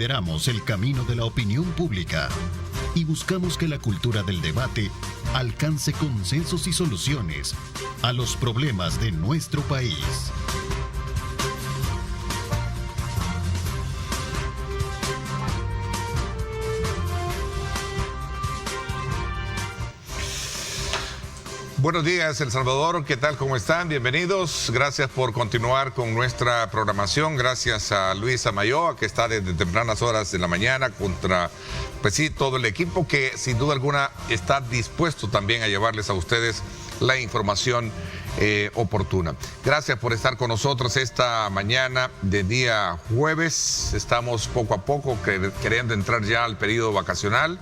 lideramos el camino de la opinión pública y buscamos que la cultura del debate alcance consensos y soluciones a los problemas de nuestro país. Buenos días, El Salvador. ¿Qué tal? ¿Cómo están? Bienvenidos. Gracias por continuar con nuestra programación. Gracias a Luis Amayoa, que está desde tempranas horas de la mañana contra, pues sí, todo el equipo que sin duda alguna está dispuesto también a llevarles a ustedes la información oportuna. Gracias por estar con nosotros esta mañana de día jueves. Estamos poco a poco queriendo entrar ya al periodo vacacional.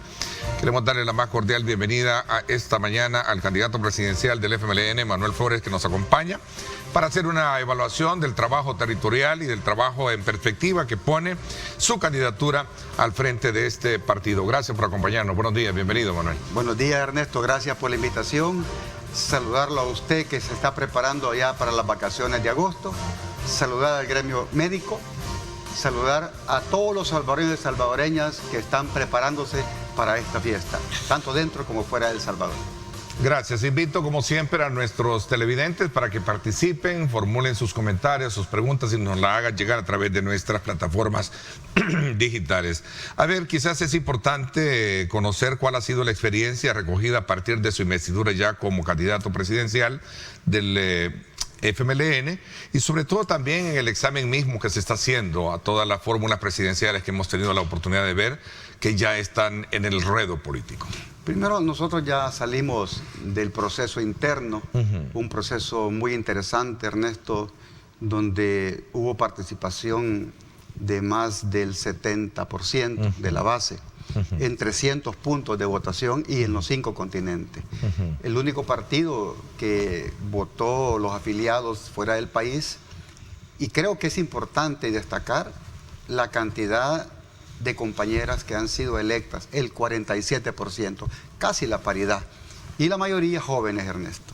Queremos darle la más cordial bienvenida a esta mañana al candidato presidencial del FMLN, Manuel Flores, que nos acompaña para hacer una evaluación del trabajo territorial y del trabajo en perspectiva que pone su candidatura al frente de este partido. Gracias por acompañarnos. Buenos días, bienvenido, Manuel. Buenos días, Ernesto. Gracias por la invitación. Saludarlo a usted que se está preparando ya para las vacaciones de agosto. Saludar al gremio médico. Saludar a todos los salvadoreños y salvadoreñas que están preparándose para esta fiesta, tanto dentro como fuera de El Salvador. Gracias. Invito, como siempre, a nuestros televidentes para que participen, formulen sus comentarios, sus preguntas y nos la hagan llegar a través de nuestras plataformas digitales. A ver, quizás es importante conocer cuál ha sido la experiencia recogida a partir de su investidura ya como candidato presidencial del FMLN y sobre todo también en el examen mismo que se está haciendo a todas las fórmulas presidenciales que hemos tenido la oportunidad de ver que ya están en el ruedo político. Primero, nosotros ya salimos del proceso interno, un proceso muy interesante, Ernesto, donde hubo participación de más del 70% de la base, en 300 puntos de votación y en los 5 continentes. El único partido que votó los afiliados fuera del país, y creo que es importante destacar la cantidad de compañeras que han sido electas, el 47%, casi la paridad, y la mayoría jóvenes, Ernesto.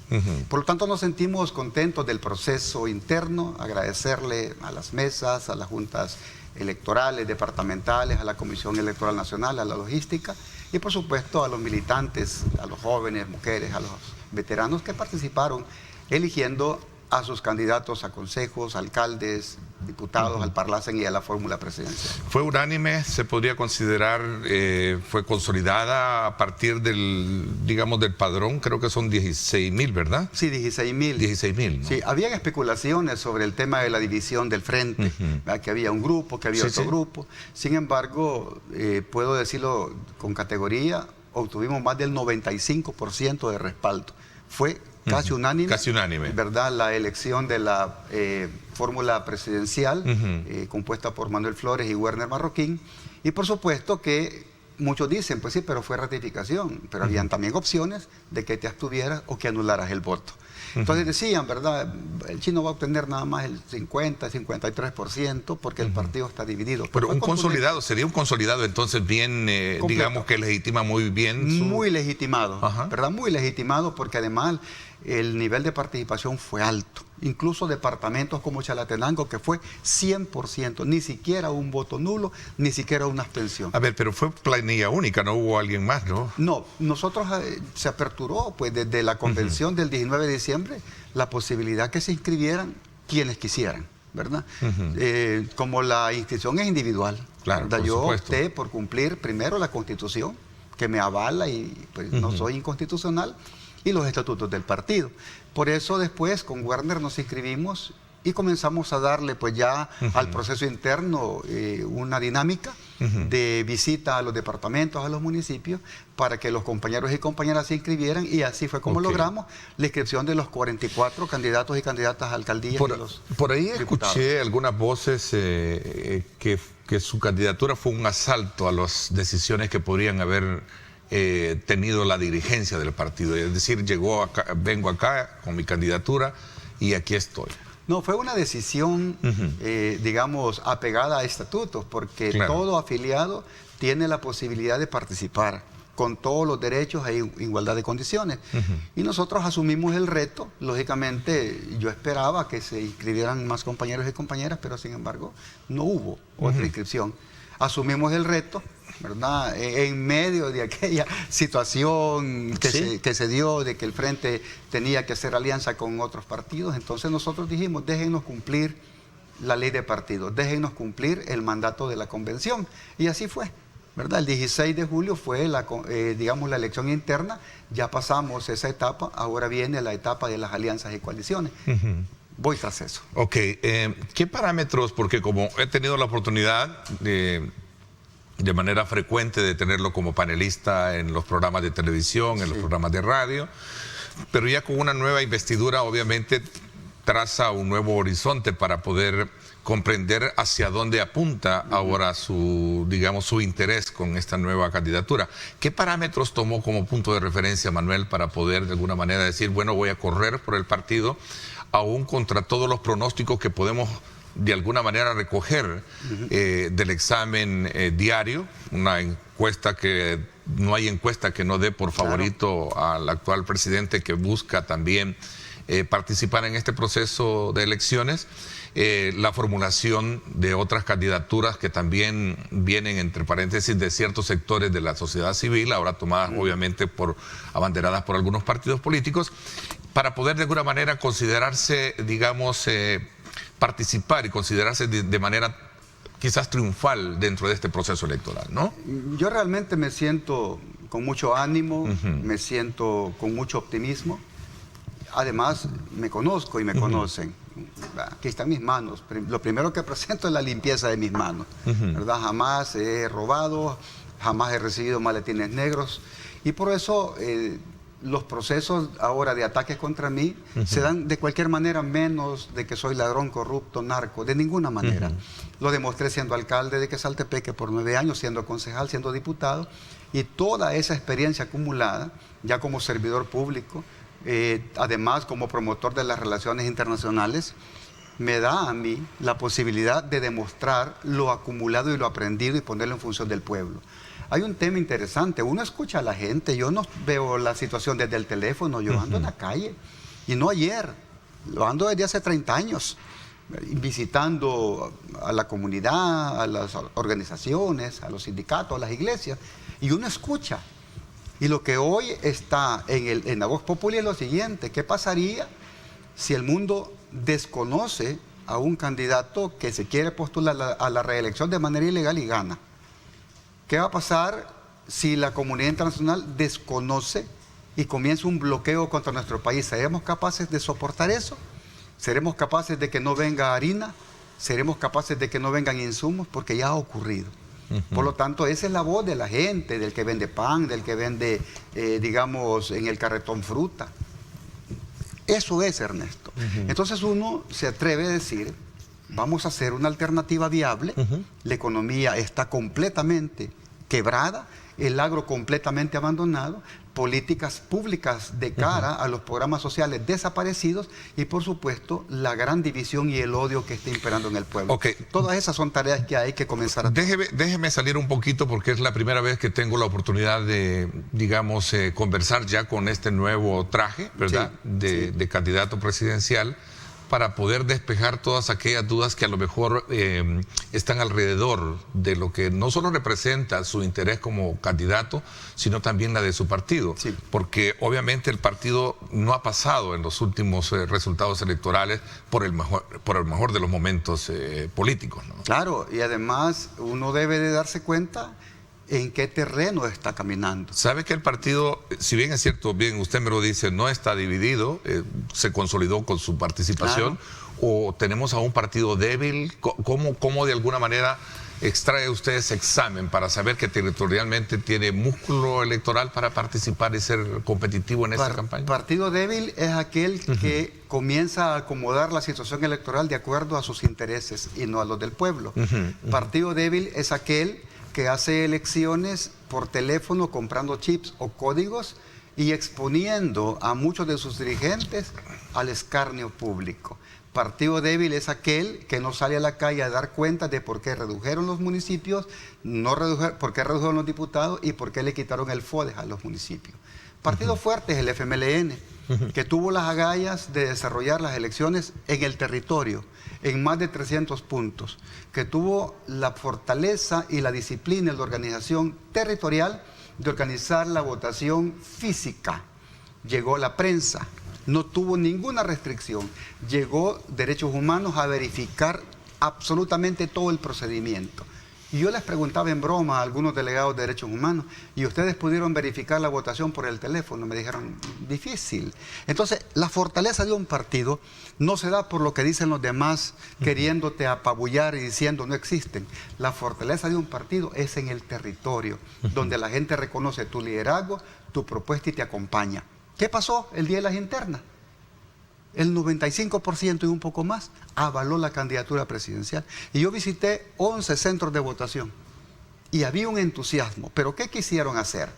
Por lo tanto, nos sentimos contentos del proceso interno, agradecerle a las mesas, a las juntas electorales, departamentales, a la Comisión Electoral Nacional, a la logística, y por supuesto a los militantes, a los jóvenes, mujeres, a los veteranos que participaron eligiendo a sus candidatos a consejos, alcaldes, diputados, al Parlacen y a la fórmula presidencial. ¿Fue unánime? ¿Se podría considerar, fue consolidada a partir del, digamos, del padrón? Creo que son 16.000, ¿verdad? Sí, 16.000. 16.000, ¿no? Sí, habían especulaciones sobre el tema de la división del frente, que había un grupo, que había otro grupo. Sin embargo, puedo decirlo con categoría, obtuvimos más del 95% de respaldo. Fue casi unánime. Casi unánime. ¿Verdad? La elección de la fórmula presidencial, compuesta por Manuel Flores y Werner Marroquín. Y por supuesto que muchos dicen, pues sí, pero fue ratificación. Pero habían también opciones de que te abstuvieras o que anularas el voto. Entonces decían, ¿verdad? El chino va a obtener nada más el 50, 53% porque el partido está dividido. Pero un consolidado, sería un consolidado entonces bien, digamos que legitima muy bien. Muy legitimado, ¿verdad? Muy legitimado porque además el nivel de participación fue alto. Incluso departamentos como Chalatenango, que fue 100%, ni siquiera un voto nulo, ni siquiera una abstención. A ver, pero fue planilla única, no hubo alguien más, ¿no? No, nosotros se aperturó, pues desde la convención del 19 de diciembre, la posibilidad que se inscribieran quienes quisieran, ¿verdad? Como la inscripción es individual, claro, ¿verdad? Yo opté por cumplir primero la Constitución, que me avala y pues no soy inconstitucional, y los estatutos del partido. Por eso después con Werner nos inscribimos y comenzamos a darle pues ya al proceso interno una dinámica de visita a los departamentos, a los municipios, para que los compañeros y compañeras se inscribieran, y así fue como logramos la inscripción de los 44 candidatos y candidatas a alcaldías. Por ahí diputados. Escuché algunas voces que su candidatura fue un asalto a las decisiones que podrían haber tenido la dirigencia del partido, es decir, vengo acá con mi candidatura y aquí estoy. No, fue una decisión, digamos, apegada a estatutos, porque todo afiliado tiene la posibilidad de participar con todos los derechos e igualdad de condiciones. Y nosotros asumimos el reto. Lógicamente, yo esperaba que se inscribieran más compañeros y compañeras, pero sin embargo, no hubo otra inscripción. asumimos el reto, ¿verdad? En medio de aquella situación que se dio, de que el Frente tenía que hacer alianza con otros partidos, entonces nosotros dijimos, déjennos cumplir la ley de partidos, déjennos cumplir el mandato de la convención. Y así fue, ¿verdad? El 16 de julio fue digamos, la elección interna, ya pasamos esa etapa, ahora viene la etapa de las alianzas y coaliciones. Voy tras eso. Ok, ¿qué parámetros? Porque como he tenido la oportunidad de manera frecuente de tenerlo como panelista en los programas de televisión, en los programas de radio, pero ya con una nueva investidura obviamente traza un nuevo horizonte para poder comprender hacia dónde apunta ahora su interés con esta nueva candidatura. ¿Qué parámetros tomó como punto de referencia, Manuel, para poder de alguna manera decir, bueno, voy a correr por el partido, aún contra todos los pronósticos que podemos de alguna manera recoger del examen diario, una encuesta que no hay encuesta que no dé por favorito al actual presidente, que busca también participar en este proceso de elecciones, la formulación de otras candidaturas que también vienen, entre paréntesis, de ciertos sectores de la sociedad civil, ahora tomadas obviamente abanderadas por algunos partidos políticos, para poder de alguna manera considerarse, digamos, participar y considerarse de manera quizás triunfal dentro de este proceso electoral, ¿no? Yo realmente me siento con mucho ánimo, me siento con mucho optimismo. Además, me conozco y me conocen. Aquí están mis manos. Lo primero que presento es la limpieza de mis manos, ¿verdad? Jamás he robado, jamás he recibido maletines negros. Y por eso los procesos ahora de ataques contra mí se dan de cualquier manera, menos de que soy ladrón, corrupto, narco, de ninguna manera. Lo demostré siendo alcalde de Quesaltepeque por 9 años, siendo concejal, siendo diputado, y toda esa experiencia acumulada, ya como servidor público, además como promotor de las relaciones internacionales, me da a mí la posibilidad de demostrar lo acumulado y lo aprendido y ponerlo en función del pueblo. Hay un tema interesante, uno escucha a la gente, yo no veo la situación desde el teléfono, yo ando en la calle, y no ayer, lo ando desde hace 30 años, visitando a la comunidad, a las organizaciones, a los sindicatos, a las iglesias, y uno escucha. Y lo que hoy está en la Voz Populi es lo siguiente: ¿qué pasaría si el mundo desconoce a un candidato que se quiere postular a la reelección de manera ilegal y gana? ¿Qué va a pasar si la comunidad internacional desconoce y comienza un bloqueo contra nuestro país? ¿Seremos capaces de soportar eso? ¿Seremos capaces de que no venga harina? ¿Seremos capaces de que no vengan insumos? Porque ya ha ocurrido. Por lo tanto, esa es la voz de la gente, del que vende pan, del que vende, digamos, en el carretón fruta. Eso es, Ernesto. Entonces uno se atreve a decir, vamos a hacer una alternativa viable, la economía está completamente quebrada, el agro completamente abandonado, políticas públicas de cara a los programas sociales desaparecidos y, por supuesto, la gran división y el odio que está imperando en el pueblo. Todas esas son tareas que hay que comenzar a hacer. Déjeme salir un poquito, porque es la primera vez que tengo la oportunidad de, digamos, conversar ya con este nuevo traje, ¿verdad? De candidato presidencial, para poder despejar todas aquellas dudas que a lo mejor están alrededor de lo que no solo representa su interés como candidato, sino también la de su partido. Porque obviamente el partido no ha pasado en los últimos resultados electorales por el mejor de los momentos políticos, ¿no? Claro, y además uno debe de darse cuenta en qué terreno está caminando. ¿Sabe que el partido, si bien es cierto, bien usted me lo dice, no está dividido, se consolidó con su participación, o tenemos a un partido débil? ¿Cómo de alguna manera extrae usted ese examen para saber que territorialmente tiene músculo electoral para participar y ser competitivo en esta campaña? Partido débil es aquel que comienza a acomodar la situación electoral de acuerdo a sus intereses y no a los del pueblo. Partido débil es aquel que hace elecciones por teléfono comprando chips o códigos y exponiendo a muchos de sus dirigentes al escarnio público. Partido débil es aquel que no sale a la calle a dar cuenta de por qué redujeron los municipios, por qué redujeron los diputados y por qué le quitaron el FODES a los municipios. Partido fuerte es el FMLN. que tuvo las agallas de desarrollar las elecciones en el territorio, en más de 300 puntos, que tuvo la fortaleza y la disciplina y la organización territorial de organizar la votación física. Llegó la prensa, no tuvo ninguna restricción, llegó Derechos Humanos a verificar absolutamente todo el procedimiento. Y yo les preguntaba en broma a algunos delegados de Derechos Humanos, ¿y ustedes pudieron verificar la votación por el teléfono? Me dijeron, difícil. Entonces, la fortaleza de un partido no se da por lo que dicen los demás, queriéndote apabullar y diciendo no existen. La fortaleza de un partido es en el territorio, donde la gente reconoce tu liderazgo, tu propuesta y te acompaña. ¿Qué pasó el día de las internas? El 95% y un poco más avaló la candidatura presidencial. Y yo visité 11 centros de votación y había un entusiasmo. ¿Pero qué quisieron hacer?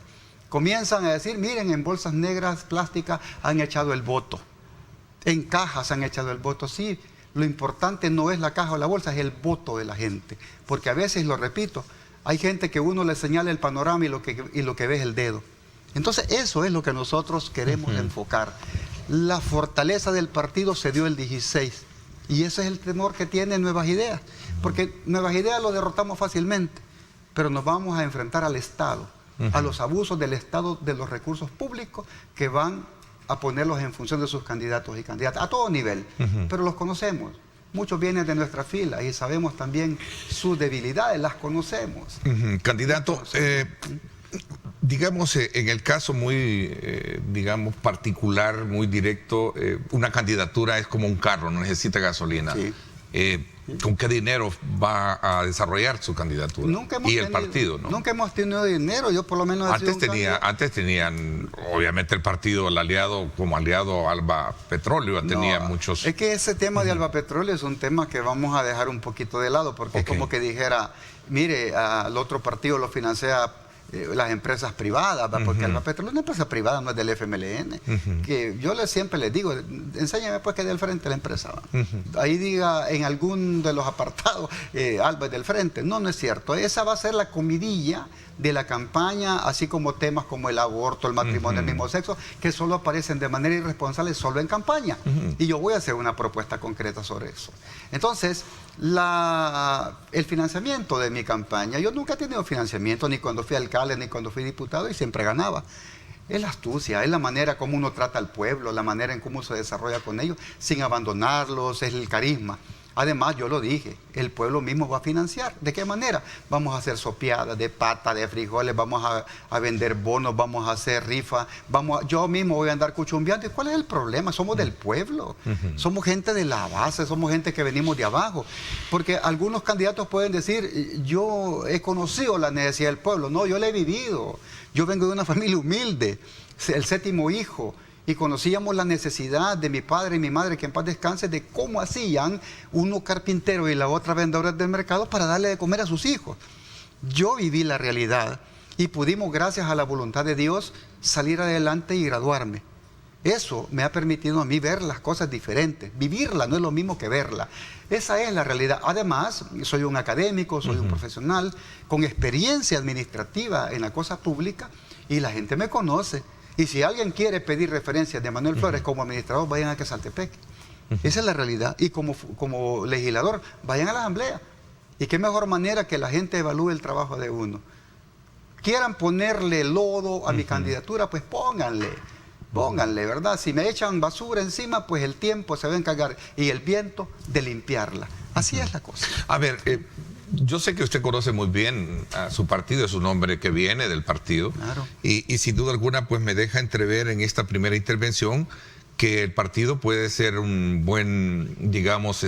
Comienzan a decir, miren, en bolsas negras plásticas han echado el voto. En cajas han echado el voto. Sí, lo importante no es la caja o la bolsa, es el voto de la gente. Porque a veces, lo repito, hay gente que uno le señala el panorama y lo que ve es el dedo. Entonces eso es lo que nosotros queremos enfocar. La fortaleza del partido se dio el 16 y ese es el temor que tiene Nuevas Ideas, porque Nuevas Ideas lo derrotamos fácilmente, pero nos vamos a enfrentar al Estado, a los abusos del Estado de los recursos públicos que van a ponerlos en función de sus candidatos y candidatas, a todo nivel, pero los conocemos. Muchos vienen de nuestra fila y sabemos también sus debilidades, las conocemos. Candidato, digamos, en el caso muy, digamos, particular, muy directo, una candidatura es como un carro, no necesita gasolina. Sí. ¿Con qué dinero va a desarrollar su candidatura? El partido, ¿no? Nunca hemos tenido dinero, yo por lo menos... Antes tenían, obviamente, el partido, el aliado, como aliado Alba Petróleo, tenía muchos... Es que ese tema de Alba Petróleo es un tema que vamos a dejar un poquito de lado, porque es como que dijera, mire, al otro partido lo financia las empresas privadas, porque Alba Petróleo es una empresa privada, no es del FMLN. Que yo siempre les digo, enséñame pues que del frente de la empresa. Ahí diga en algún de los apartados, Alba es del frente. No, no es cierto. Esa va a ser la comidilla de la campaña, así como temas como el aborto, el matrimonio del mismo sexo, que solo aparecen de manera irresponsable solo en campaña. Y yo voy a hacer una propuesta concreta sobre eso. Entonces, el financiamiento de mi campaña, yo nunca he tenido financiamiento, ni cuando fui alcalde, ni cuando fui diputado, y siempre ganaba. Es la astucia, es la manera como uno trata al pueblo, la manera en cómo se desarrolla con ellos, sin abandonarlos, es el carisma. Además, yo lo dije, el pueblo mismo va a financiar. ¿De qué manera? Vamos a hacer sopeadas de pata, de frijoles, vamos a vender bonos, vamos a hacer rifas, yo mismo voy a andar cuchumbeando. ¿Y cuál es el problema? Somos del pueblo, somos gente de la base, somos gente que venimos de abajo. Porque algunos candidatos pueden decir, yo he conocido la necesidad del pueblo. No, yo la he vivido. Yo vengo de una familia humilde, el 7º hijo. Y conocíamos la necesidad de mi padre y mi madre, que en paz descanse, de cómo hacían uno carpintero y la otra vendedora del mercado para darle de comer a sus hijos. Yo viví la realidad y pudimos, gracias a la voluntad de Dios, salir adelante y graduarme. Eso me ha permitido a mí ver las cosas diferentes. Vivirla no es lo mismo que verla. Esa es la realidad. Además, soy un académico, soy un profesional con experiencia administrativa en la cosa pública y la gente me conoce. Y si alguien quiere pedir referencias de Manuel Flores como administrador, vayan a Quesaltepec. Esa es la realidad. Y como legislador, vayan a la asamblea. Y qué mejor manera que la gente evalúe el trabajo de uno. Quieran ponerle lodo a mi candidatura, pues pónganle, ¿verdad? Si me echan basura encima, pues el tiempo se va a encargar y el viento de limpiarla. Así es la cosa. A ver, yo sé que usted conoce muy bien a su partido, es un hombre que viene del partido. Claro. Y sin duda alguna pues me deja entrever en esta primera intervención que el partido puede ser un buen, digamos,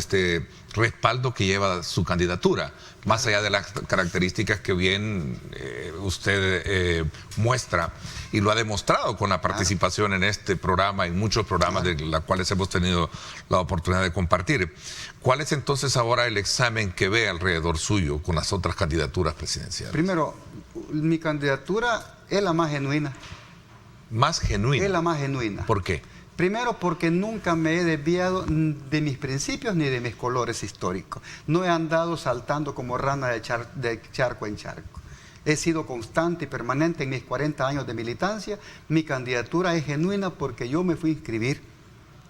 respaldo que lleva su candidatura, más allá de las características que bien usted muestra y lo ha demostrado con la participación en este programa y muchos programas de los cuales hemos tenido la oportunidad de compartir. ¿Cuál es entonces ahora el examen que ve alrededor suyo con las otras candidaturas presidenciales? Primero, mi candidatura es la más genuina. ¿Más genuina? Es la más genuina. ¿Por qué? Primero, porque nunca me he desviado de mis principios ni de mis colores históricos. No he andado saltando como rana de charco en charco. He sido constante y permanente en mis 40 años de militancia. Mi candidatura es genuina porque yo me fui a inscribir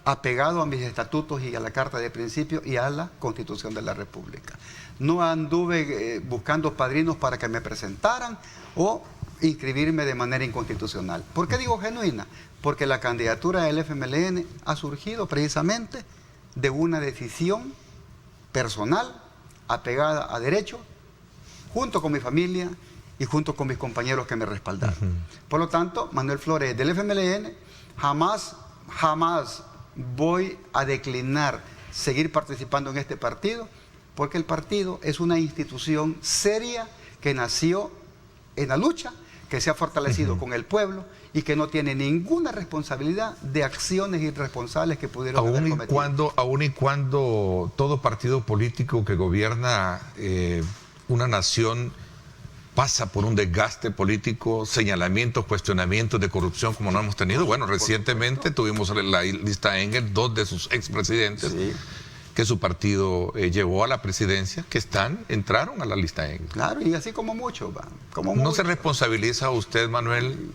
apegado a mis estatutos y a la Carta de Principios y a la Constitución de la República. No anduve buscando padrinos para que me presentaran o inscribirme de manera inconstitucional. ¿Por qué digo genuina? Porque la candidatura del FMLN ha surgido precisamente de una decisión personal, apegada a derecho, junto con mi familia y junto con mis compañeros que me respaldaron. Por lo tanto, Manuel Flores, del FMLN, jamás voy a declinar seguir participando en este partido, porque el partido es una institución seria que nació en la lucha, que se ha fortalecido con el pueblo y que no tiene ninguna responsabilidad de acciones irresponsables que pudieron haber cometido. Aun y cuando todo partido político que gobierna una nación pasa por un desgaste político, señalamientos, cuestionamientos de corrupción como no hemos tenido. Bueno, recientemente tuvimos la lista Engel, 2 de sus expresidentes que su partido llevó a la presidencia, que entraron a la lista Engel. Claro, y así como mucho. ¿No se responsabiliza usted, Manuel?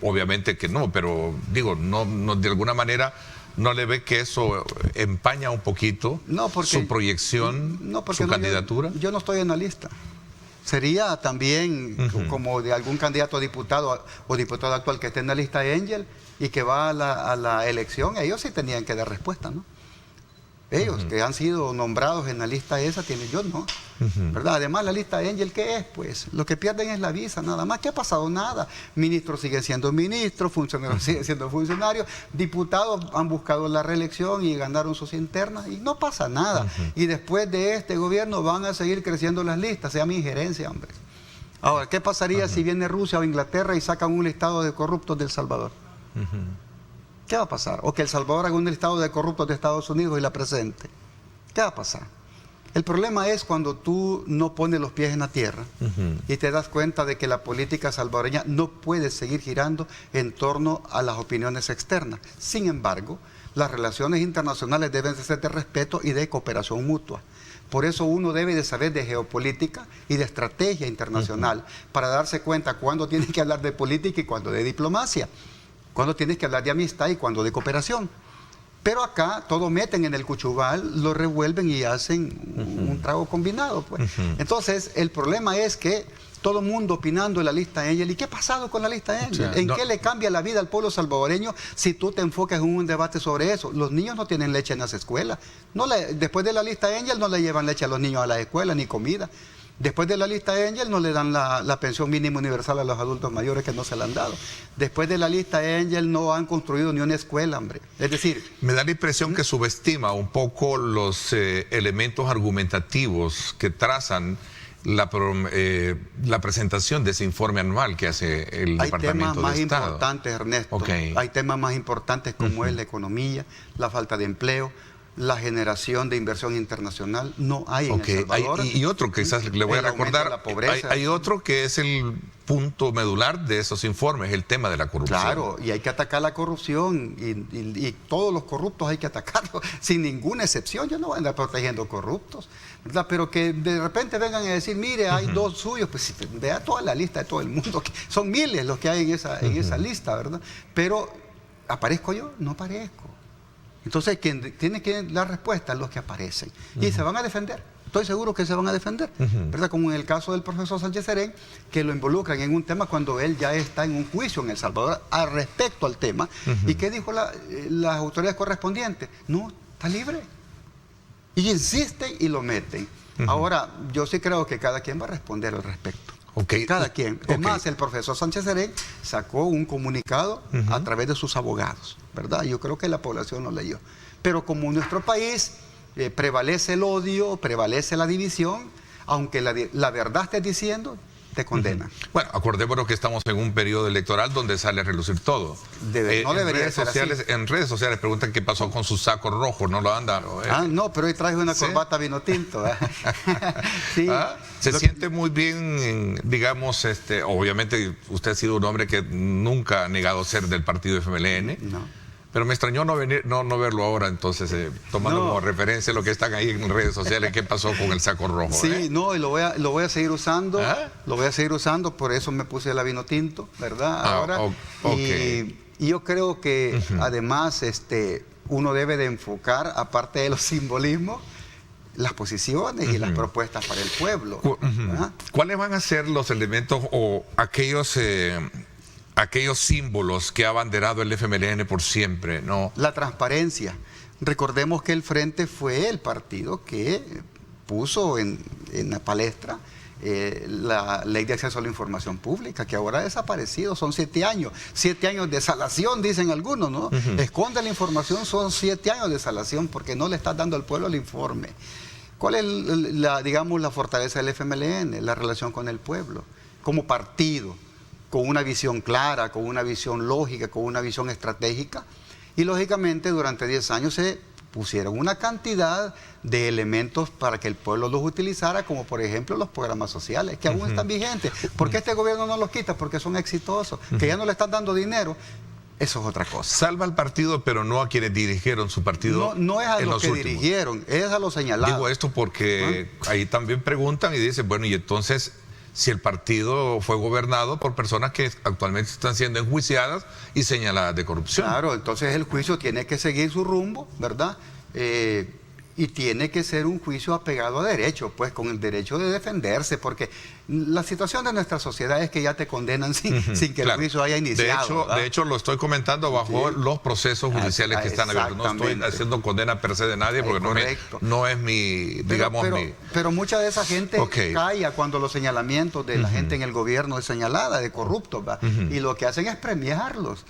Obviamente que no, pero no de alguna manera no le ve que eso empaña un poquito su proyección, su candidatura. Yo no estoy en la lista. Sería también como de algún candidato a diputado o diputado actual que esté en la lista Engel y que va a la elección. Ellos sí tenían que dar respuesta, ¿no? Ellos que han sido nombrados en la lista esa, yo no, ¿verdad? Además, la lista Engel, ¿qué es? Pues lo que pierden es la visa, nada más. ¿Qué ha pasado? Nada. Ministros siguen siendo ministros, funcionarios siguen siendo funcionarios, diputados han buscado la reelección y ganaron sus internas y no pasa nada. Y después de este gobierno van a seguir creciendo las listas, sea mi injerencia, hombre. Ahora, ¿qué pasaría si viene Rusia o Inglaterra y sacan un listado de corruptos de El Salvador? ¿Qué va a pasar? O que El Salvador haga un listado de corruptos de Estados Unidos y la presente. ¿Qué va a pasar? El problema es cuando tú no pones los pies en la tierra y te das cuenta de que la política salvadoreña no puede seguir girando en torno a las opiniones externas. Sin embargo, las relaciones internacionales deben ser de respeto y de cooperación mutua. Por eso uno debe de saber de geopolítica y de estrategia internacional para darse cuenta cuándo tiene que hablar de política y cuándo de diplomacia. Cuando tienes que hablar de amistad y cuando de cooperación. Pero acá todo meten en el cuchubal, lo revuelven y hacen un trago combinado, pues. Entonces, el problema es que todo el mundo opinando en la lista Engel. ¿Y qué ha pasado con la lista Engel? ¿En qué le cambia la vida al pueblo salvadoreño si tú te enfocas en un debate sobre eso? Los niños no tienen leche en las escuelas. Después de la lista Engel no le llevan leche a los niños a la escuela ni comida. Después de la lista Engel no le dan la pensión mínima universal a los adultos mayores que no se la han dado. Después de la lista Engel no han construido ni una escuela, hombre. Es decir... Me da la impresión que subestima un poco los elementos argumentativos que trazan la presentación de ese informe anual que hace el Departamento de Estado. Hay temas más importantes, Ernesto. Hay temas más importantes como es la economía, la falta de empleo, la generación de inversión internacional. No hay en El Salvador. Y otro que quizás le voy a recordar, la pobreza. Hay otro que es el punto medular de esos informes, el tema de la corrupción. Claro, y hay que atacar la corrupción y todos los corruptos hay que atacarlos sin ninguna excepción. Yo no voy a andar protegiendo corruptos, ¿verdad? Pero que de repente vengan a decir, mire, hay 2 suyos, pues vea toda la lista de todo el mundo, que son miles los que hay en esa lista, ¿verdad? Pero, ¿aparezco yo? No aparezco. Entonces, quien tiene que dar respuesta a los que aparecen. Y se van a defender. Estoy seguro que se van a defender. ¿Verdad? Como en el caso del profesor Sánchez Serén, que lo involucran en un tema cuando él ya está en un juicio en El Salvador al respecto al tema. ¿Y qué dijo las autoridades correspondientes? No, está libre. Y insisten y lo meten. Ahora, yo sí creo que cada quien va a responder al respecto. Cada quien. Es más, el profesor Sánchez Serén sacó un comunicado a través de sus abogados, ¿verdad? Yo creo que la población lo leyó. Pero como en nuestro país prevalece el odio, prevalece la división, aunque la verdad esté diciendo, te condenan. Bueno, acordémonos que estamos en un periodo electoral donde sale a relucir todo. No debería ser así. En redes sociales preguntan qué pasó con su saco rojo, no lo anda. No, pero hoy traje una corbata vino tinto. Sí. Se siente muy bien, digamos, obviamente usted ha sido un hombre que nunca ha negado ser del partido FMLN. No. Pero me extrañó no verlo ahora, entonces, tomando como referencia lo que están ahí en redes sociales, qué pasó con el saco rojo. Sí, no, y lo voy a seguir usando, lo voy a seguir usando, por eso me puse el vino tinto, ¿verdad? Ahora. Okay. Y yo creo que además uno debe de enfocar, aparte de los simbolismos, las posiciones y las propuestas para el pueblo. ¿Cuáles van a ser los elementos o aquellos símbolos que ha abanderado el FMLN por siempre, ¿no? La transparencia. Recordemos que el Frente fue el partido que puso en la palestra la ley de acceso a la información pública, que ahora ha desaparecido. Son 7 años. 7 años de salación, dicen algunos, ¿no? Esconde la información, son 7 años de salación porque no le estás dando al pueblo el informe. ¿Cuál es la fortaleza del FMLN? La relación con el pueblo, como partido, con una visión clara, con una visión lógica, con una visión estratégica. Y lógicamente durante 10 años se pusieron una cantidad de elementos para que el pueblo los utilizara, como por ejemplo los programas sociales, que aún están vigentes. ¿Por qué este gobierno no los quita? Porque son exitosos. Que ya no le están dando dinero, eso es otra cosa. Salva al partido, pero no a quienes dirigieron su partido. No es a los que dirigieron, es a los señalados. Digo esto porque ahí también preguntan y dicen, bueno, y entonces, si el partido fue gobernado por personas que actualmente están siendo enjuiciadas y señaladas de corrupción. Claro, entonces el juicio tiene que seguir su rumbo, ¿verdad? Y tiene que ser un juicio apegado a derecho, pues con el derecho de defenderse, porque la situación de nuestra sociedad es que ya te condenan sin que el juicio haya iniciado. De hecho, lo estoy comentando bajo los procesos judiciales que están abiertos. No estoy haciendo condena per se de nadie, porque no es mi, digamos, pero mucha de esa gente calla cuando los señalamientos de la gente en el gobierno es señalada de corruptos, ¿va? Y lo que hacen es premiarlos.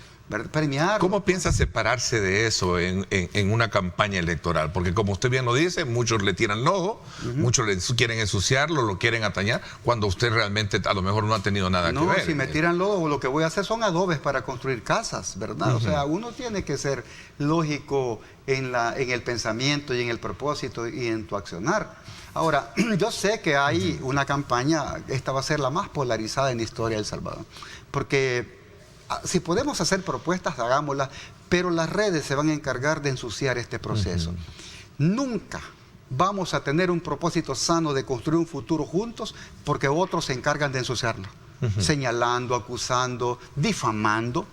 ¿Cómo piensa separarse de eso en una campaña electoral? Porque como usted bien lo dice, muchos le tiran lodo, muchos le quieren ensuciarlo, lo quieren atañar, cuando usted realmente a lo mejor no ha tenido nada que ver. No, si me tiran lodo, lo que voy a hacer son adobes para construir casas, ¿verdad? O sea, uno tiene que ser lógico en el pensamiento y en el propósito y en tu accionar. Ahora, yo sé que hay una campaña, esta va a ser la más polarizada en la historia de El Salvador, porque si podemos hacer propuestas, hagámoslas, pero las redes se van a encargar de ensuciar este proceso. Nunca vamos a tener un propósito sano de construir un futuro juntos porque otros se encargan de ensuciarlo, señalando, acusando, difamando.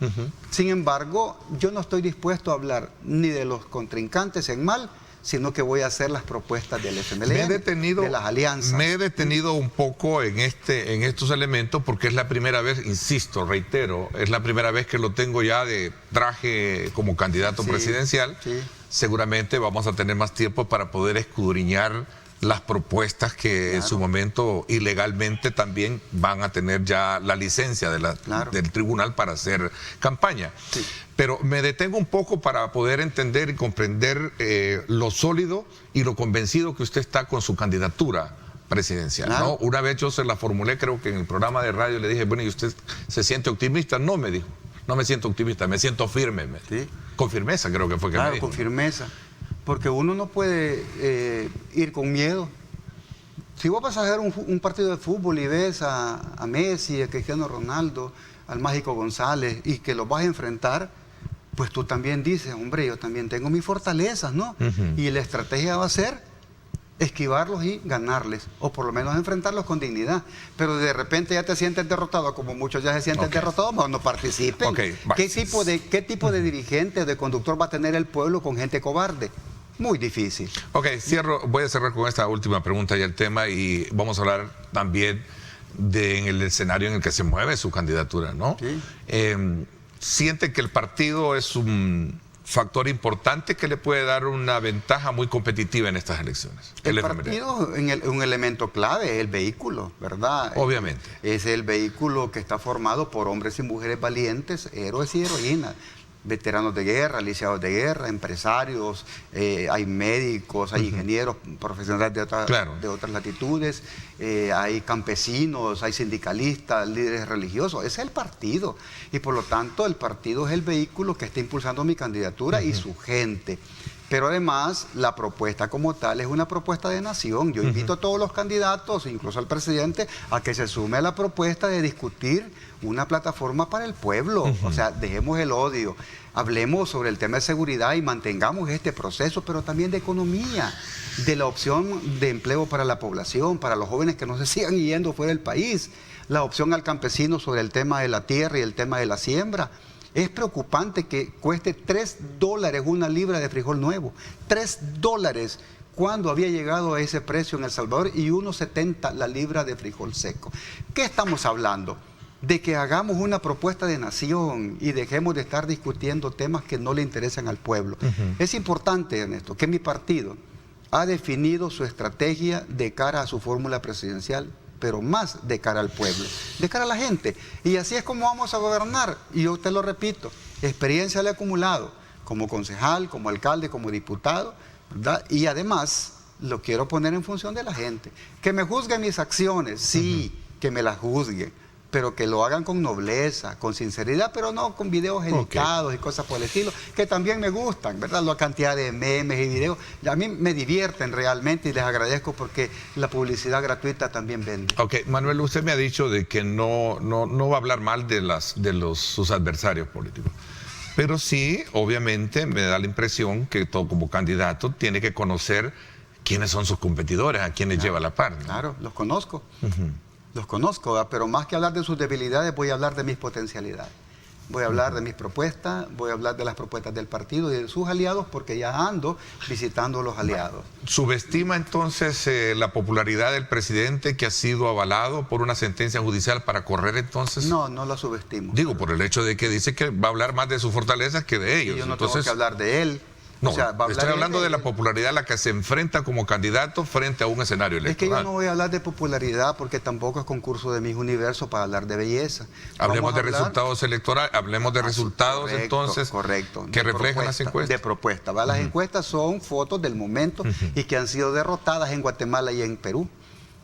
Sin embargo, yo no estoy dispuesto a hablar ni de los contrincantes en mal, sino que voy a hacer las propuestas del FMLN, de las alianzas. Me he detenido un poco en estos elementos porque es la primera vez, insisto, reitero, es la primera vez que lo tengo ya de traje como candidato presidencial. Seguramente vamos a tener más tiempo para poder escudriñar las propuestas que en su momento ilegalmente también van a tener ya la licencia del tribunal para hacer campaña. Pero me detengo un poco para poder entender y comprender lo sólido y lo convencido que usted está con su candidatura presidencial, ¿no? Una vez yo se la formulé, creo que en el programa de radio le dije, bueno, ¿y usted se siente optimista? No, me dijo, no me siento optimista, me siento firme. Con firmeza creo que fue que me dijo. Con firmeza. Porque uno no puede ir con miedo. Si vos vas a ver un partido de fútbol y ves a Messi, a Cristiano Ronaldo, al Mágico González, y que los vas a enfrentar, pues tú también dices, hombre, yo también tengo mis fortalezas, ¿no? Y la estrategia va a ser esquivarlos y ganarles, o por lo menos enfrentarlos con dignidad. Pero de repente ya te sientes derrotado, como muchos ya se sienten derrotados, mejor no participen. ¿Qué tipo de dirigente o de conductor va a tener el pueblo con gente cobarde? Muy difícil. Voy a cerrar con esta última pregunta y el tema, y vamos a hablar también en el escenario en el que se mueve su candidatura, ¿no? ¿Siente que el partido es un factor importante que le puede dar una ventaja muy competitiva en estas elecciones? El partido, un elemento clave, es el vehículo, ¿verdad? Obviamente. Es el vehículo que está formado por hombres y mujeres valientes, héroes y heroínas, veteranos de guerra, lisiados de guerra, empresarios, hay médicos, hay ingenieros profesionales de otras latitudes, hay campesinos, hay sindicalistas, líderes religiosos. Ese es el partido. Y por lo tanto el partido es el vehículo que está impulsando mi candidatura y su gente. Pero además, la propuesta como tal es una propuesta de nación. Yo invito a todos los candidatos, incluso al presidente, a que se sume a la propuesta de discutir una plataforma para el pueblo. O sea, dejemos el odio, hablemos sobre el tema de seguridad y mantengamos este proceso, pero también de economía, de la opción de empleo para la población, para los jóvenes que no se sigan yendo fuera del país, la opción al campesino sobre el tema de la tierra y el tema de la siembra. Es preocupante que cueste $3 una libra de frijol nuevo. $3 cuando había llegado a ese precio en El Salvador y 1.70 la libra de frijol seco. ¿Qué estamos hablando? De que hagamos una propuesta de nación y dejemos de estar discutiendo temas que no le interesan al pueblo. Es importante, Ernesto, que mi partido ha definido su estrategia de cara a su fórmula presidencial, pero más de cara al pueblo, de cara a la gente. Y así es como vamos a gobernar. Y yo te lo repito, experiencia le he acumulado como concejal, como alcalde, como diputado, ¿verdad? Y además lo quiero poner en función de la gente. Que me juzguen mis acciones, sí, que me las juzguen, pero que lo hagan con nobleza, con sinceridad, pero no con videos editados y cosas por el estilo, que también me gustan, ¿verdad? La cantidad de memes y videos, a mí me divierten realmente y les agradezco porque la publicidad gratuita también vende. Ok, Manuel, usted me ha dicho de que no va a hablar mal de sus adversarios políticos, pero sí, obviamente, me da la impresión que todo como candidato tiene que conocer quiénes son sus competidores, a quienes lleva la par, ¿no? Claro, los conozco. Los conozco, ¿verdad? Pero más que hablar de sus debilidades, voy a hablar de mis potencialidades. Voy a hablar de mis propuestas, voy a hablar de las propuestas del partido y de sus aliados, porque ya ando visitando a los aliados. ¿Subestima entonces la popularidad del presidente que ha sido avalado por una sentencia judicial para correr entonces? No, no la subestimo. Digo, por el hecho de que dice que va a hablar más de sus fortalezas que de ellos. Y yo no entonces, tengo que hablar de él. No, o sea, estoy hablando de la popularidad a la que se enfrenta como candidato frente a un escenario electoral. Es que yo no voy a hablar de popularidad porque tampoco es concurso de Miss Universo para hablar de belleza. Hablemos de resultados electorales, hablemos de resultados entonces que reflejan las encuestas. De propuesta. Las encuestas son fotos del momento y que han sido derrotadas en Guatemala y en Perú.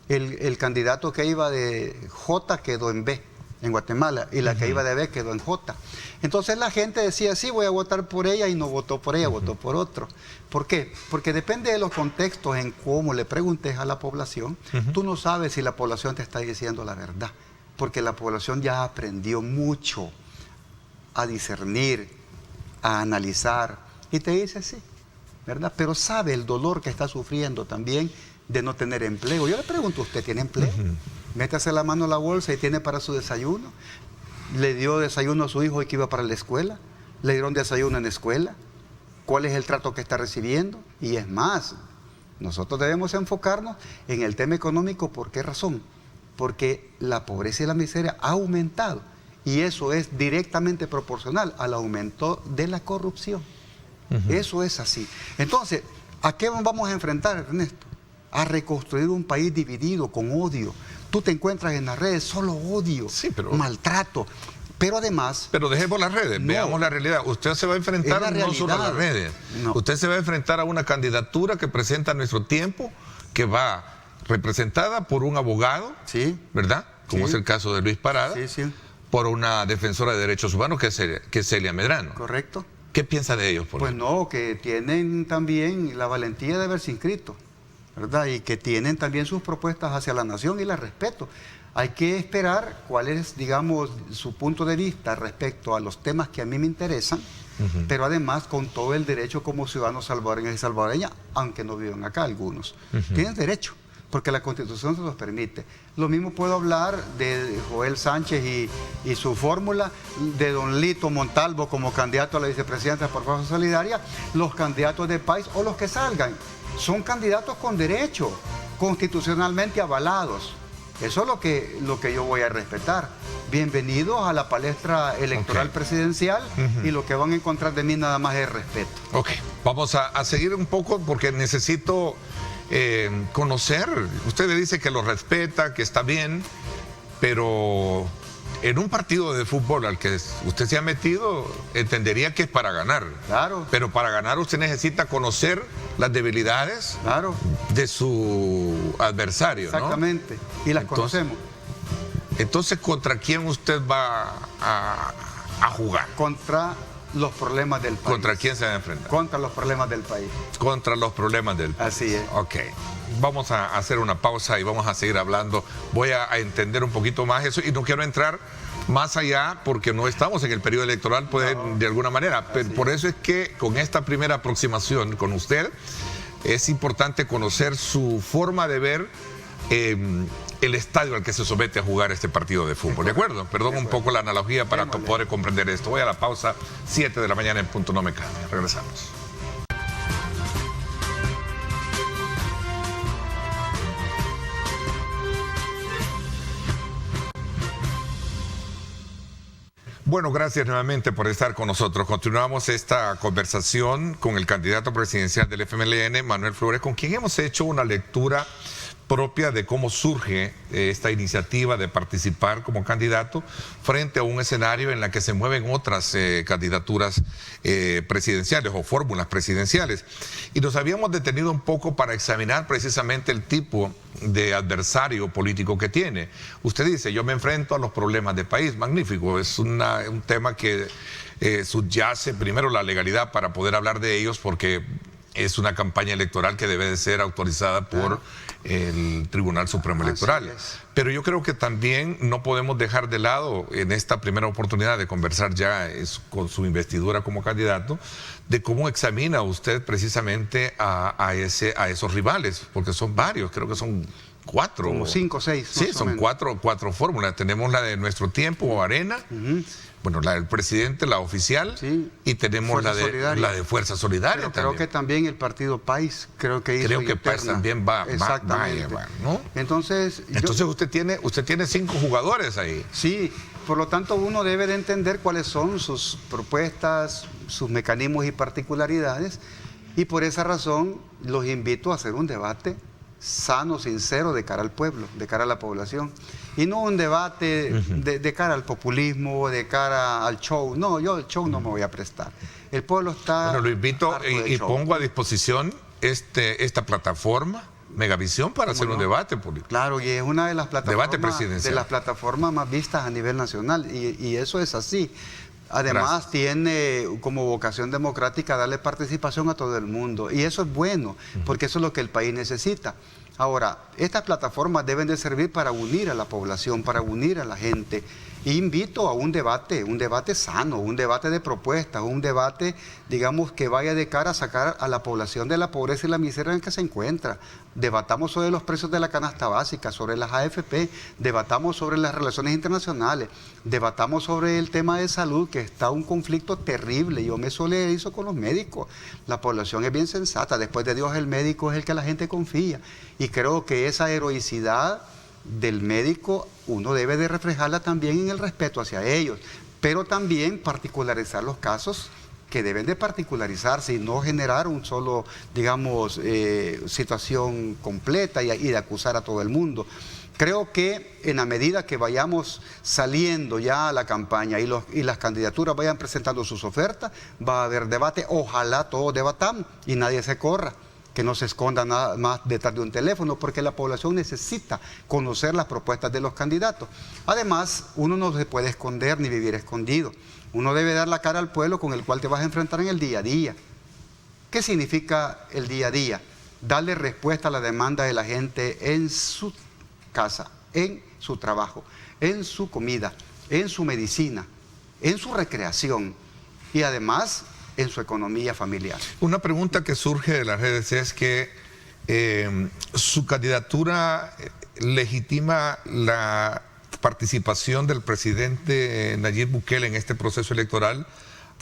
El candidato que iba de J quedó en B en Guatemala y la que iba de B quedó en J. Entonces la gente decía, sí, voy a votar por ella, y no votó por ella, votó por otro. ¿Por qué? Porque depende de los contextos en cómo le preguntes a la población, tú no sabes si la población te está diciendo la verdad, porque la población ya aprendió mucho a discernir, a analizar, y te dice sí, ¿verdad? Pero sabe el dolor que está sufriendo también de no tener empleo. Yo le pregunto, ¿usted tiene empleo? Métase la mano en la bolsa y tiene para su desayuno. ¿Le dio desayuno a su hijo y que iba para la escuela? ¿Le dieron desayuno en la escuela? ¿Cuál es el trato que está recibiendo? Y es más, nosotros debemos enfocarnos en el tema económico. ¿Por qué razón? Porque la pobreza y la miseria ha aumentado y eso es directamente proporcional al aumento de la corrupción. Eso es así. Entonces, ¿a qué vamos a enfrentar, Ernesto? A reconstruir un país dividido con odio. Tú te encuentras en las redes solo odio, sí, maltrato. Pero además... Pero dejemos las redes, veamos la realidad. Usted se va a enfrentar no solo a las redes. No. Usted se va a enfrentar a una candidatura que presenta nuestro tiempo, que va representada por un abogado, ¿verdad? Como es el caso de Luis Parada, por una defensora de derechos humanos que es Celia Medrano. Correcto. ¿Qué piensa de ellos? Pues no, que tienen también la valentía de haberse inscrito, ¿verdad? Y que tienen también sus propuestas hacia la nación y las respeto. Hay que esperar cuál es, digamos, su punto de vista respecto a los temas que a mí me interesan, pero además con todo el derecho como ciudadanos salvadoreños y salvadoreñas, aunque no vivan acá algunos. Tienen derecho, porque la Constitución se los permite. Lo mismo puedo hablar de Joel Sánchez y su fórmula, de don Lito Montalvo como candidato a la vicepresidencia por Fuerza Solidaria, los candidatos de país o los que salgan. Son candidatos con derecho, constitucionalmente avalados. Eso es lo que yo voy a respetar. Bienvenidos a la palestra electoral presidencial y lo que van a encontrar de mí nada más es respeto. Ok, vamos a seguir un poco porque necesito conocer. Usted le dice que lo respeta, que está bien, pero en un partido de fútbol al que usted se ha metido, entendería que es para ganar. Claro. Pero para ganar usted necesita conocer las debilidades de su adversario, ¿no? Exactamente. Y las conocemos. Entonces, ¿contra quién usted va a jugar? Contra los problemas del país. ¿Contra quién se va a enfrentar? Contra los problemas del país. Contra los problemas del país. Así es. Ok. Vamos a hacer una pausa y vamos a seguir hablando. Voy a entender un poquito más eso y no quiero entrar más allá porque no estamos en el periodo electoral, de alguna manera. Pero por eso es que con esta primera aproximación con usted es importante conocer su forma de ver el estadio al que se somete a jugar este partido de fútbol. ¿De acuerdo? Perdón un poco la analogía para poder comprender esto. Voy a la pausa, 7 de la mañana en punto, no me cambie. Regresamos. Bueno, gracias nuevamente por estar con nosotros. Continuamos esta conversación con el candidato presidencial del FMLN, Manuel Flores, con quien hemos hecho una lectura propia de cómo surge esta iniciativa de participar como candidato frente a un escenario en la que se mueven otras candidaturas presidenciales o fórmulas presidenciales. Y nos habíamos detenido un poco para examinar precisamente el tipo de adversario político que tiene. Usted dice, yo me enfrento a los problemas del país. Magnífico, es un tema que subyace primero la legalidad para poder hablar de ellos, porque es una campaña electoral que debe de ser autorizada por el Tribunal Supremo Electoral. Pero yo creo que también no podemos dejar de lado en esta primera oportunidad de conversar ya con su investidura como candidato, de cómo examina usted precisamente a esos rivales, porque son varios, creo que son 4. Como 5 o 6. Sí, son cuatro fórmulas. Tenemos la de Nuestro Tiempo, Arena, bueno, la del presidente, la oficial, y tenemos la de Fuerza Solidaria. Pero creo que también el partido País, creo que País también va a llevar, ¿no? Entonces usted tiene 5 jugadores ahí. Sí, por lo tanto uno debe de entender cuáles son sus propuestas, sus mecanismos y particularidades, y por esa razón los invito a hacer un debate sano, sincero, de cara al pueblo, de cara a la población, y no un debate de cara al populismo, de cara al show. No, yo al show no me voy a prestar. El pueblo está... Bueno, lo invito y pongo a disposición esta plataforma, Megavisión, para hacer un debate político. Claro, y es una de las plataformas más vistas a nivel nacional, y eso es así. Además, tiene como vocación democrática darle participación a todo el mundo, y eso es bueno, porque eso es lo que el país necesita. Ahora, estas plataformas deben de servir para unir a la población, para unir a la gente. E invito a un debate sano, un debate de propuestas, un debate, digamos, que vaya de cara a sacar a la población de la pobreza y la miseria en que se encuentra. Debatamos sobre los precios de la canasta básica, sobre las AFP, debatamos sobre las relaciones internacionales, debatamos sobre el tema de salud, que está un conflicto terrible. Yo me solidarizo con los médicos. La población es bien sensata. Después de Dios, el médico es el que la gente confía. Y creo que esa heroicidad del médico uno debe de reflejarla también en el respeto hacia ellos, pero también particularizar los casos que deben de particularizarse y no generar un solo, digamos, situación completa y de acusar a todo el mundo. Creo que en la medida que vayamos saliendo ya a la campaña y las candidaturas vayan presentando sus ofertas, va a haber debate. Ojalá todos debatamos y nadie se corra, que no se esconda nada más detrás de un teléfono, porque la población necesita conocer las propuestas de los candidatos. Además, uno no se puede esconder ni vivir escondido. Uno debe dar la cara al pueblo con el cual te vas a enfrentar en el día a día. ¿Qué significa el día a día? Darle respuesta a la demanda de la gente en su casa, en su trabajo, en su comida, en su medicina, en su recreación y además en su economía familiar. Una pregunta que surge de las redes es que su candidatura legitima la participación del presidente Nayib Bukele en este proceso electoral,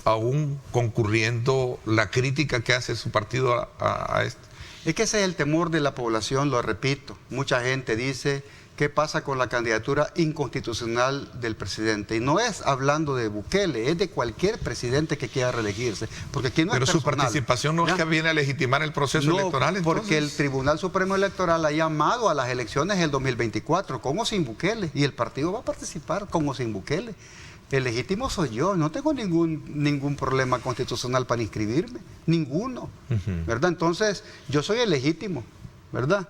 aún concurriendo la crítica que hace su partido a esto. Es que ese es el temor de la población, lo repito. Mucha gente dice, ¿qué pasa con la candidatura inconstitucional del presidente? Y no es hablando de Bukele, es de cualquier presidente que quiera reelegirse. Porque aquí no Pero es su personal. participación no es que viene a legitimar el proceso electoral, entonces. Porque el Tribunal Supremo Electoral ha llamado a las elecciones del 2024, con o sin Bukele, y el partido va a participar con o sin Bukele. El legítimo soy yo, no tengo ningún problema constitucional para inscribirme, ninguno, ¿verdad? Entonces, yo soy el legítimo, ¿verdad?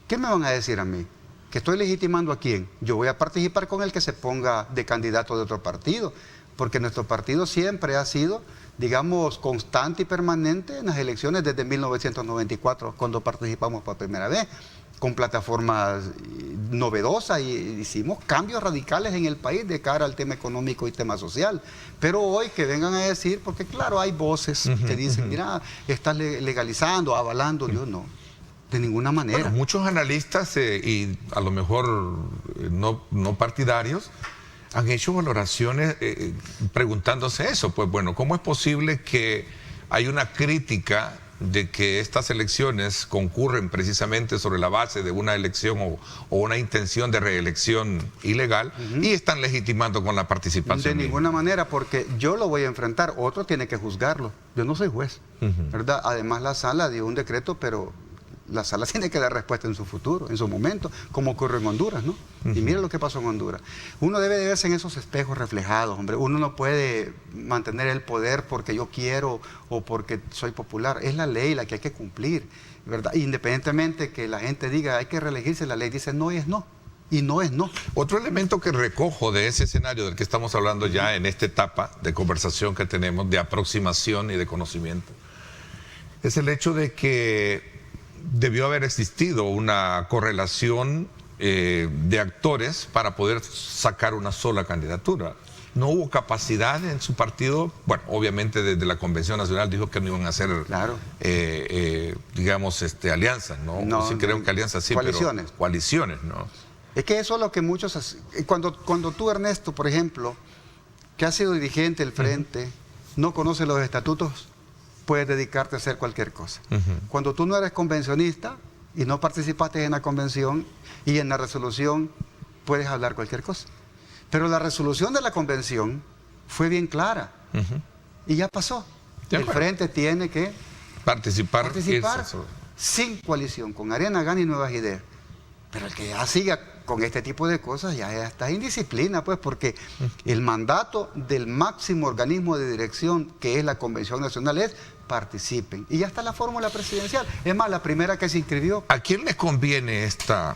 ¿Qué me van a decir a mí? ¿Que estoy legitimando a quién? Yo voy a participar con el que se ponga de candidato de otro partido, porque nuestro partido siempre ha sido, digamos, constante y permanente en las elecciones desde 1994, cuando participamos por primera vez, con plataformas novedosas, y hicimos cambios radicales en el país de cara al tema económico y tema social. Pero hoy que vengan a decir, porque claro, hay voces que dicen, mira, estás legalizando, avalando, yo no, de ninguna manera. Bueno, muchos analistas y a lo mejor no partidarios han hecho valoraciones preguntándose eso, pues bueno, ¿cómo es posible que hay una crítica de que estas elecciones concurren precisamente sobre la base de una elección o una intención de reelección ilegal y están legitimando con la participación? De ninguna manera, porque yo lo voy a enfrentar, otro tiene que juzgarlo, yo no soy juez, ¿verdad? Además la sala dio un decreto, pero la sala tiene que dar respuesta en su futuro, en su momento, como ocurre en Honduras, ¿no? Y mira lo que pasó en Honduras. Uno debe de verse en esos espejos reflejados, hombre. Uno no puede mantener el poder porque yo quiero o porque soy popular. Es la ley la que hay que cumplir, ¿verdad? Independientemente que la gente diga hay que reelegirse, la ley dice no y es no. Y no es no. Otro elemento que recojo de ese escenario del que estamos hablando ya en esta etapa de conversación que tenemos, de aproximación y de conocimiento, es el hecho de que debió haber existido una correlación de actores para poder sacar una sola candidatura. No hubo capacidad en su partido. Bueno, obviamente desde la Convención Nacional dijo que no iban a hacer, claro, digamos, alianzas, ¿no? No, sí creo que alianzas sí, coaliciones. pero coaliciones, ¿no? Es que eso es lo que muchos... Cuando tú, Ernesto, por ejemplo, que has sido dirigente del Frente, no conoces los estatutos, puedes dedicarte a hacer cualquier cosa. Cuando tú no eres convencionista y no participaste en la convención y en la resolución, puedes hablar cualquier cosa. Pero la resolución de la convención fue bien clara y ya pasó. El Frente tiene que participar sin coalición, con Arena, Gana y Nuevas Ideas. Pero el que ya siga con este tipo de cosas ya está en indisciplina, pues, porque el mandato del máximo organismo de dirección, que es la Convención Nacional, es participen. Y ya está la fórmula presidencial. Es más, la primera que se inscribió. ¿A quién le conviene esta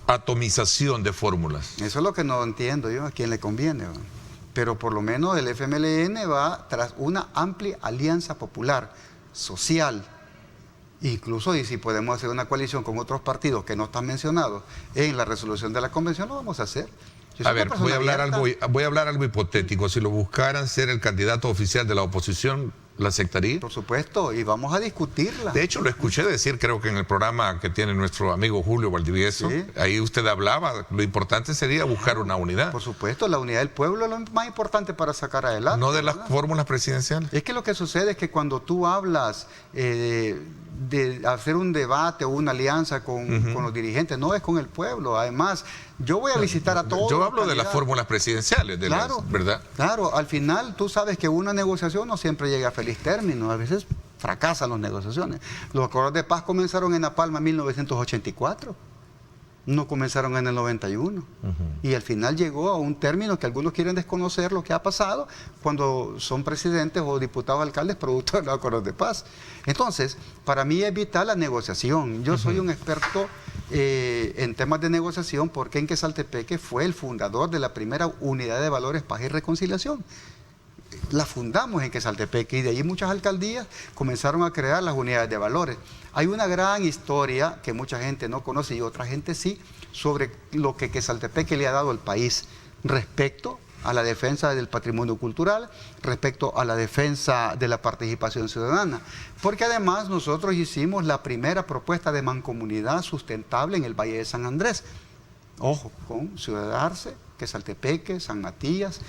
atomización de fórmulas? Eso es lo que no entiendo yo, a quién le conviene, ¿no? Pero por lo menos el FMLN va tras una amplia alianza popular, social. Incluso, y si podemos hacer una coalición con otros partidos que no están mencionados en la resolución de la convención, lo vamos a hacer. A ver, voy a hablar algo hipotético. Si lo buscaran ser el candidato oficial de la oposición, ¿la aceptaría? Por supuesto, y vamos a discutirla. De hecho, lo escuché decir, creo que en el programa que tiene nuestro amigo Julio Valdivieso, sí, ahí usted hablaba, lo importante sería buscar una unidad. Por supuesto, la unidad del pueblo es lo más importante para sacar adelante. No de las fórmulas presidenciales. Es que lo que sucede es que cuando tú hablas de hacer un debate o una alianza con los dirigentes, no es con el pueblo. Además, yo voy a visitar a todos. Yo hablo de las fórmulas presidenciales, ¿verdad? Claro, al final tú sabes que una negociación no siempre llega a feliz término, a veces fracasan las negociaciones. Los acuerdos de paz comenzaron en La Palma en 1984. No comenzaron en el 91. Y al final llegó a un término que algunos quieren desconocer lo que ha pasado cuando son presidentes o diputados alcaldes producto de los acuerdos de paz. Entonces, para mí es vital la negociación. Yo soy un experto en temas de negociación porque en Quesaltepeque fue el fundador de la primera unidad de valores, paz y reconciliación. La fundamos en Quesaltepeque y de ahí muchas alcaldías comenzaron a crear las unidades de valores. Hay una gran historia que mucha gente no conoce y otra gente sí, sobre lo que Quesaltepeque le ha dado al país respecto a la defensa del patrimonio cultural, respecto a la defensa de la participación ciudadana. Porque además nosotros hicimos la primera propuesta de mancomunidad sustentable en el Valle de San Andrés. Ojo, con Ciudad Arce, Quesaltepeque, San Matías,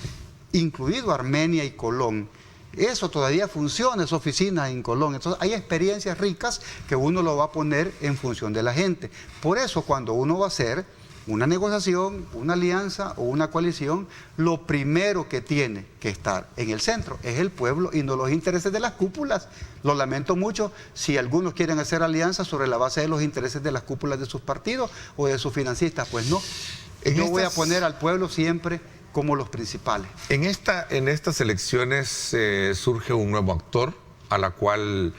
incluido Armenia y Colón. Eso todavía funciona, esa oficina en Colón. Entonces hay experiencias ricas que uno lo va a poner en función de la gente. Por eso cuando uno va a hacer una negociación, una alianza o una coalición, lo primero que tiene que estar en el centro es el pueblo y no los intereses de las cúpulas. Lo lamento mucho si algunos quieren hacer alianzas sobre la base de los intereses de las cúpulas de sus partidos o de sus financistas. Pues no, yo voy a poner al pueblo siempre como los principales. En estas elecciones surge un nuevo actor a la cual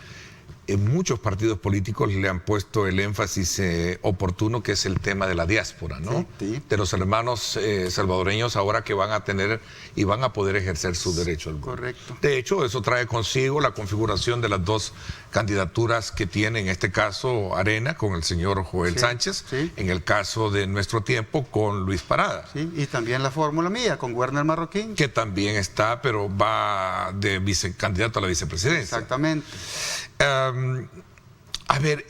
en muchos partidos políticos le han puesto el énfasis oportuno, que es el tema de la diáspora, ¿no? Sí. De los hermanos salvadoreños ahora que van a tener y van a poder ejercer su derecho al voto. Correcto. De hecho, eso trae consigo la configuración de las dos candidaturas que tiene, en este caso, Arena con el señor Joel Sánchez, en el caso de Nuestro Tiempo con Luis Parada. Sí, y también la fórmula mía con Werner Marroquín. Que también está, pero va de candidato a la vicepresidencia. Exactamente. A ver,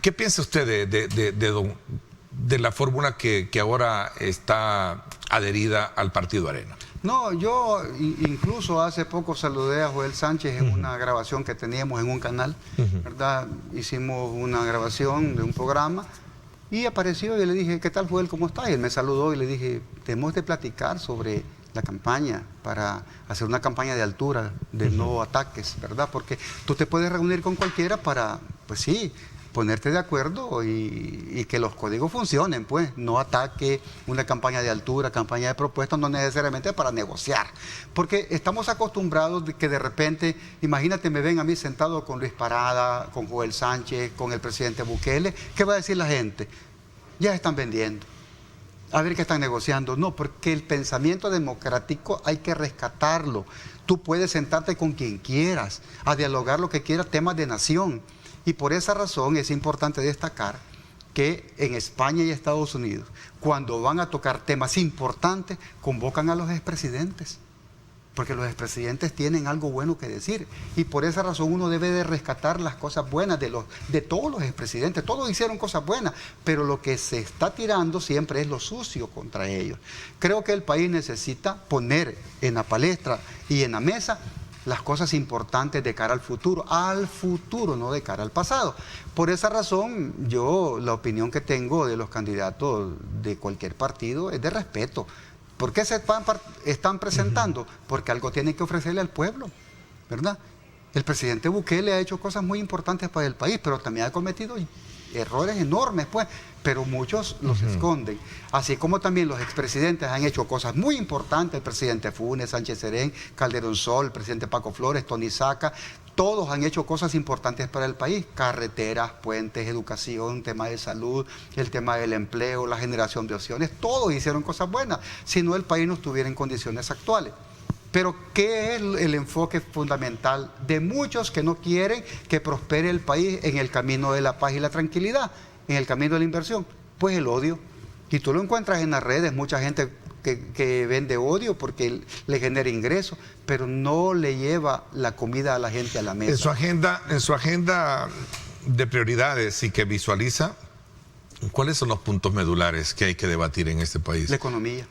¿qué piensa usted de la fórmula que ahora está adherida al Partido Arena? No, yo incluso hace poco saludé a Joel Sánchez en una grabación que teníamos en un canal, ¿verdad? Hicimos una grabación de un programa y apareció y le dije, ¿qué tal, Joel? ¿Cómo estás? Y él me saludó y le dije, tenemos de platicar sobre la campaña, para hacer una campaña de altura, de no ataques, ¿verdad? Porque tú te puedes reunir con cualquiera para, pues sí, ponerte de acuerdo y que los códigos funcionen, pues, no ataque, una campaña de altura, campaña de propuestas, no necesariamente para negociar, porque estamos acostumbrados de que de repente, imagínate, me ven a mí sentado con Luis Parada, con Joel Sánchez, con el presidente Bukele, ¿qué va a decir la gente? Ya están vendiendo. A ver qué están negociando. No, porque el pensamiento democrático hay que rescatarlo. Tú puedes sentarte con quien quieras, a dialogar lo que quieras, temas de nación. Y por esa razón es importante destacar que en España y Estados Unidos, cuando van a tocar temas importantes, convocan a los expresidentes. Porque los expresidentes tienen algo bueno que decir. Y por esa razón uno debe de rescatar las cosas buenas de todos los expresidentes. Todos hicieron cosas buenas, pero lo que se está tirando siempre es lo sucio contra ellos. Creo que el país necesita poner en la palestra y en la mesa las cosas importantes de cara al futuro, no de cara al pasado. Por esa razón, yo la opinión que tengo de los candidatos de cualquier partido es de respeto. ¿Por qué se están presentando? Porque algo tienen que ofrecerle al pueblo, ¿verdad? El presidente Bukele ha hecho cosas muy importantes para el país, pero también ha cometido errores enormes, pues, pero muchos los esconden. Así como también los expresidentes han hecho cosas muy importantes, el presidente Funes, Sánchez Serén, Calderón Sol, el presidente Paco Flores, Tony Saca, todos han hecho cosas importantes para el país, carreteras, puentes, educación, tema de salud, el tema del empleo, la generación de opciones, todos hicieron cosas buenas, si no el país no estuviera en condiciones actuales. Pero ¿qué es el enfoque fundamental de muchos que no quieren que prospere el país en el camino de la paz y la tranquilidad, en el camino de la inversión? Pues el odio. Y tú lo encuentras en las redes, mucha gente que vende odio porque le genera ingresos, pero no le lleva la comida a la gente a la mesa. En su agenda de prioridades y que visualiza, ¿cuáles son los puntos medulares que hay que debatir en este país? La economía.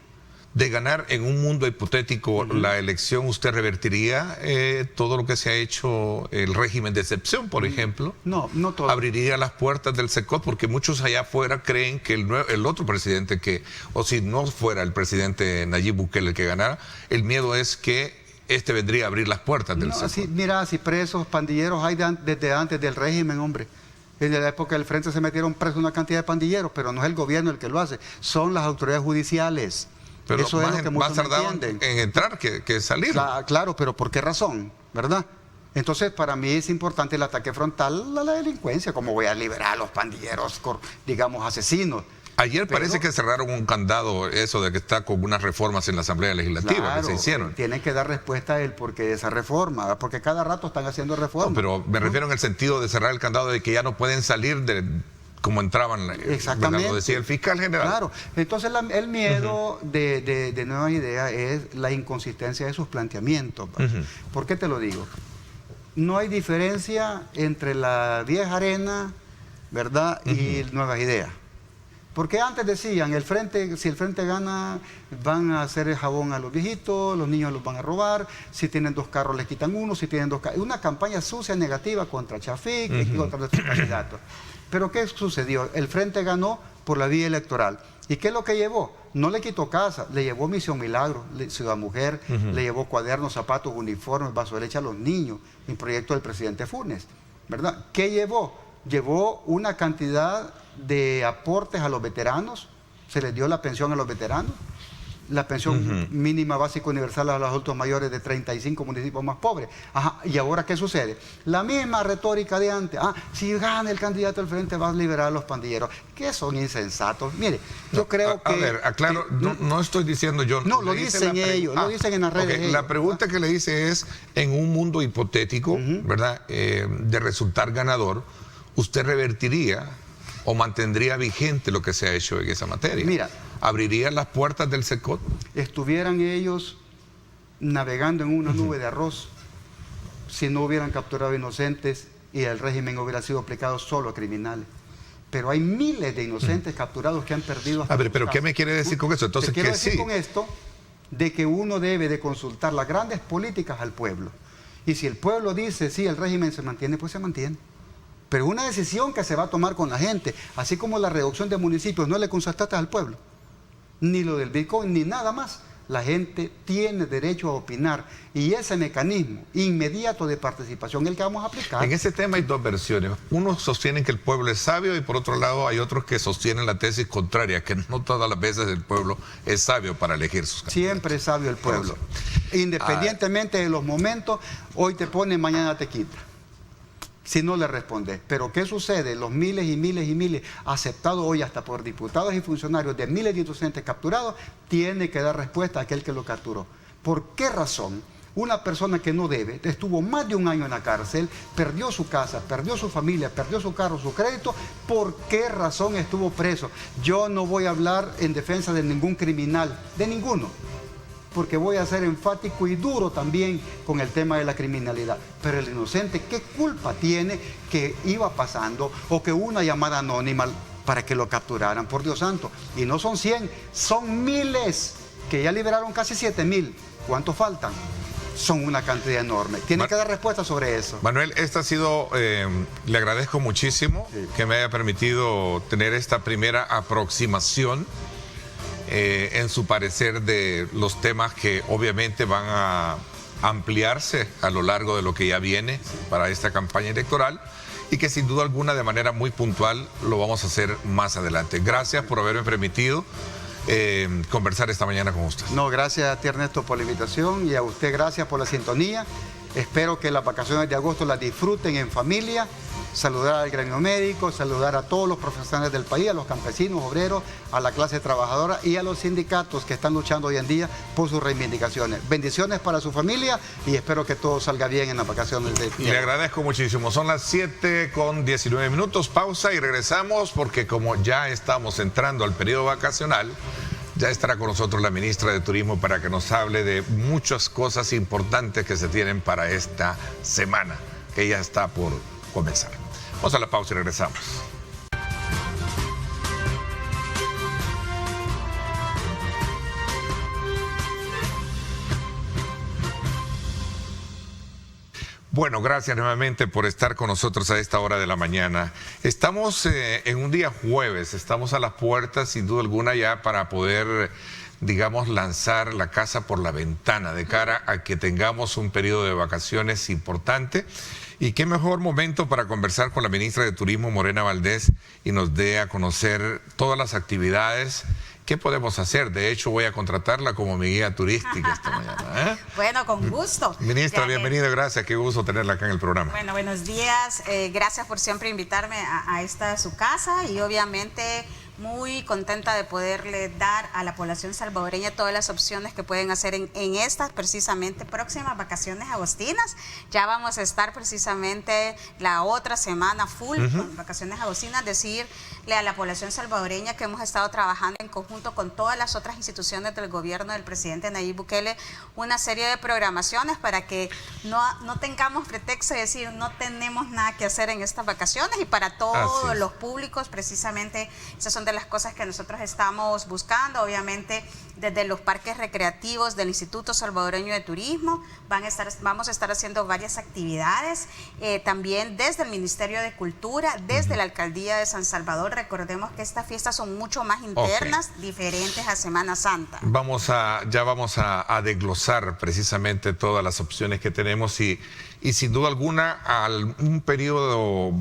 De ganar en un mundo hipotético la elección, ¿usted revertiría todo lo que se ha hecho, el régimen de excepción, por ejemplo? No todo. ¿Abriría las puertas del SECOT? Porque muchos allá afuera creen que el otro presidente o si no fuera el presidente Nayib Bukele el que ganara, el miedo es que vendría a abrir las puertas del SECOT. Sí, mira, si presos, pandilleros hay desde antes del régimen, hombre. En la época del Frente se metieron presos una cantidad de pandilleros, pero no es el gobierno el que lo hace, son las autoridades judiciales. Pero eso es lo que muchos no entienden. En entrar que salir. Claro, pero ¿por qué razón? ¿Verdad? Entonces, para mí es importante el ataque frontal a la delincuencia. ¿Cómo voy a liberar a los pandilleros, digamos, asesinos? Ayer parece que cerraron un candado, eso de que está con unas reformas en la Asamblea Legislativa, claro, que se hicieron. Tienen que dar respuesta a él porque esa reforma, porque cada rato están haciendo reformas. No, pero me refiero en el sentido de cerrar el candado de que ya no pueden salir como entraban, exactamente, lo decía el fiscal general. Claro, entonces el miedo de Nuevas Ideas es la inconsistencia de sus planteamientos. ¿Por qué te lo digo? No hay diferencia entre la vieja Arena, ¿verdad?, y Nuevas Ideas. Porque antes decían, si el Frente gana, van a hacer el jabón a los viejitos, los niños los van a robar, si tienen 2 carros les quitan uno, si tienen 2 carros. Una campaña sucia, negativa contra Chafik y contra nuestros candidatos. Pero ¿qué sucedió? El Frente ganó por la vía electoral. ¿Y qué es lo que llevó? No le quitó casa, le llevó Misión Milagro, Ciudad Mujer, le llevó cuadernos, zapatos, uniformes, vaso de leche a los niños, el proyecto del presidente Funes, ¿verdad? ¿Qué llevó? Llevó una cantidad de aportes a los veteranos, se les dio la pensión a los veteranos, la pensión mínima básica universal a los adultos mayores de 35 municipios más pobres. Ajá, ¿y ahora qué sucede? La misma retórica de antes. Si gana el candidato al frente va a liberar a los pandilleros. Que son insensatos. Mire, yo creo que... A ver, aclaro, no estoy diciendo yo... No, lo dicen ellos, lo dicen en las redes. Okay, la pregunta que le hice es, en un mundo hipotético, ¿verdad? De resultar ganador, ¿usted revertiría o mantendría vigente lo que se ha hecho en esa materia? Mira, ¿abriría las puertas del SECOT? Estuvieran ellos navegando en una nube de arroz si no hubieran capturado inocentes y el régimen hubiera sido aplicado solo a criminales. Pero hay miles de inocentes capturados que han perdido hasta... A ver, pero ¿qué me quiere decir con eso? Entonces, Te quiero que decir sí. con esto de que uno debe de consultar las grandes políticas al pueblo. Y si el pueblo dice, sí, el régimen se mantiene, pues se mantiene. Pero una decisión que se va a tomar con la gente, así como la reducción de municipios, no le consultaste al pueblo. Ni lo del Bitcoin, ni nada más. La gente tiene derecho a opinar y ese mecanismo inmediato de participación es el que vamos a aplicar. En ese tema hay dos versiones. Unos sostienen que el pueblo es sabio y por otro lado hay otros que sostienen la tesis contraria, que no todas las veces el pueblo es sabio para elegir sus candidatos. Siempre es sabio el pueblo. Independientemente de los momentos, hoy te pone, mañana te quita. Si no le respondes. Pero ¿qué sucede? Los miles y miles y miles, aceptados hoy hasta por diputados y funcionarios de miles de inocentes capturados, tiene que dar respuesta a aquel que lo capturó. ¿Por qué razón una persona que no debe, estuvo más de un año en la cárcel, perdió su casa, perdió su familia, perdió su carro, su crédito? ¿Por qué razón estuvo preso? Yo no voy a hablar en defensa de ningún criminal, de ninguno, porque voy a ser enfático y duro también con el tema de la criminalidad. Pero el inocente, ¿qué culpa tiene que iba pasando o que una llamada anónima para que lo capturaran? Por Dios santo. Y no son 100, son miles, que ya liberaron casi 7,000. ¿Cuántos faltan? Son una cantidad enorme. Tiene que dar respuesta sobre eso. Manuel, esta ha sido, le agradezco muchísimo que me haya permitido tener esta primera aproximación en su parecer de los temas que obviamente van a ampliarse a lo largo de lo que ya viene para esta campaña electoral y que sin duda alguna de manera muy puntual lo vamos a hacer más adelante. Gracias por haberme permitido conversar esta mañana con usted. No, gracias a ti, Ernesto, por la invitación y a usted gracias por la sintonía. Espero que las vacaciones de agosto las disfruten en familia. Saludar al gremio médico, saludar a todos los profesionales del país, a los campesinos, obreros, a la clase trabajadora y a los sindicatos que están luchando hoy en día por sus reivindicaciones. Bendiciones para su familia y espero que todo salga bien en las vacaciones de Le agradezco muchísimo. Son las 7:19. Pausa y regresamos porque como ya estamos entrando al periodo vacacional, ya estará con nosotros la ministra de Turismo para que nos hable de muchas cosas importantes que se tienen para esta semana, que ya está por comenzar. Vamos a la pausa y regresamos. Bueno, gracias nuevamente por estar con nosotros a esta hora de la mañana. Estamos en un día jueves, estamos a las puertas sin duda alguna ya para poder, digamos, lanzar la casa por la ventana de cara a que tengamos un periodo de vacaciones importante. Y qué mejor momento para conversar con la ministra de Turismo, Morena Valdés, y nos dé a conocer todas las actividades. ¿Qué podemos hacer? De hecho, voy a contratarla como mi guía turística esta mañana. Bueno, con gusto. Ministra, bienvenida, gracias. Qué gusto tenerla acá en el programa. Bueno, buenos días. Gracias por siempre invitarme a esta su casa y obviamente muy contenta de poderle dar a la población salvadoreña todas las opciones que pueden hacer en estas precisamente próximas vacaciones agostinas. Ya vamos a estar precisamente la otra semana full con vacaciones agostinas, decirle a la población salvadoreña que hemos estado trabajando en conjunto con todas las otras instituciones del gobierno del presidente Nayib Bukele una serie de programaciones para que no tengamos pretexto de decir no tenemos nada que hacer en estas vacaciones, y para todos los públicos precisamente esas son de las cosas que nosotros estamos buscando. Obviamente desde los parques recreativos del Instituto Salvadoreño de Turismo vamos a estar haciendo varias actividades, también desde el Ministerio de Cultura, desde la Alcaldía de San Salvador. Recordemos que estas fiestas son mucho más internas, diferentes a Semana Santa. Ya vamos a desglosar precisamente todas las opciones que tenemos y sin duda alguna un periodo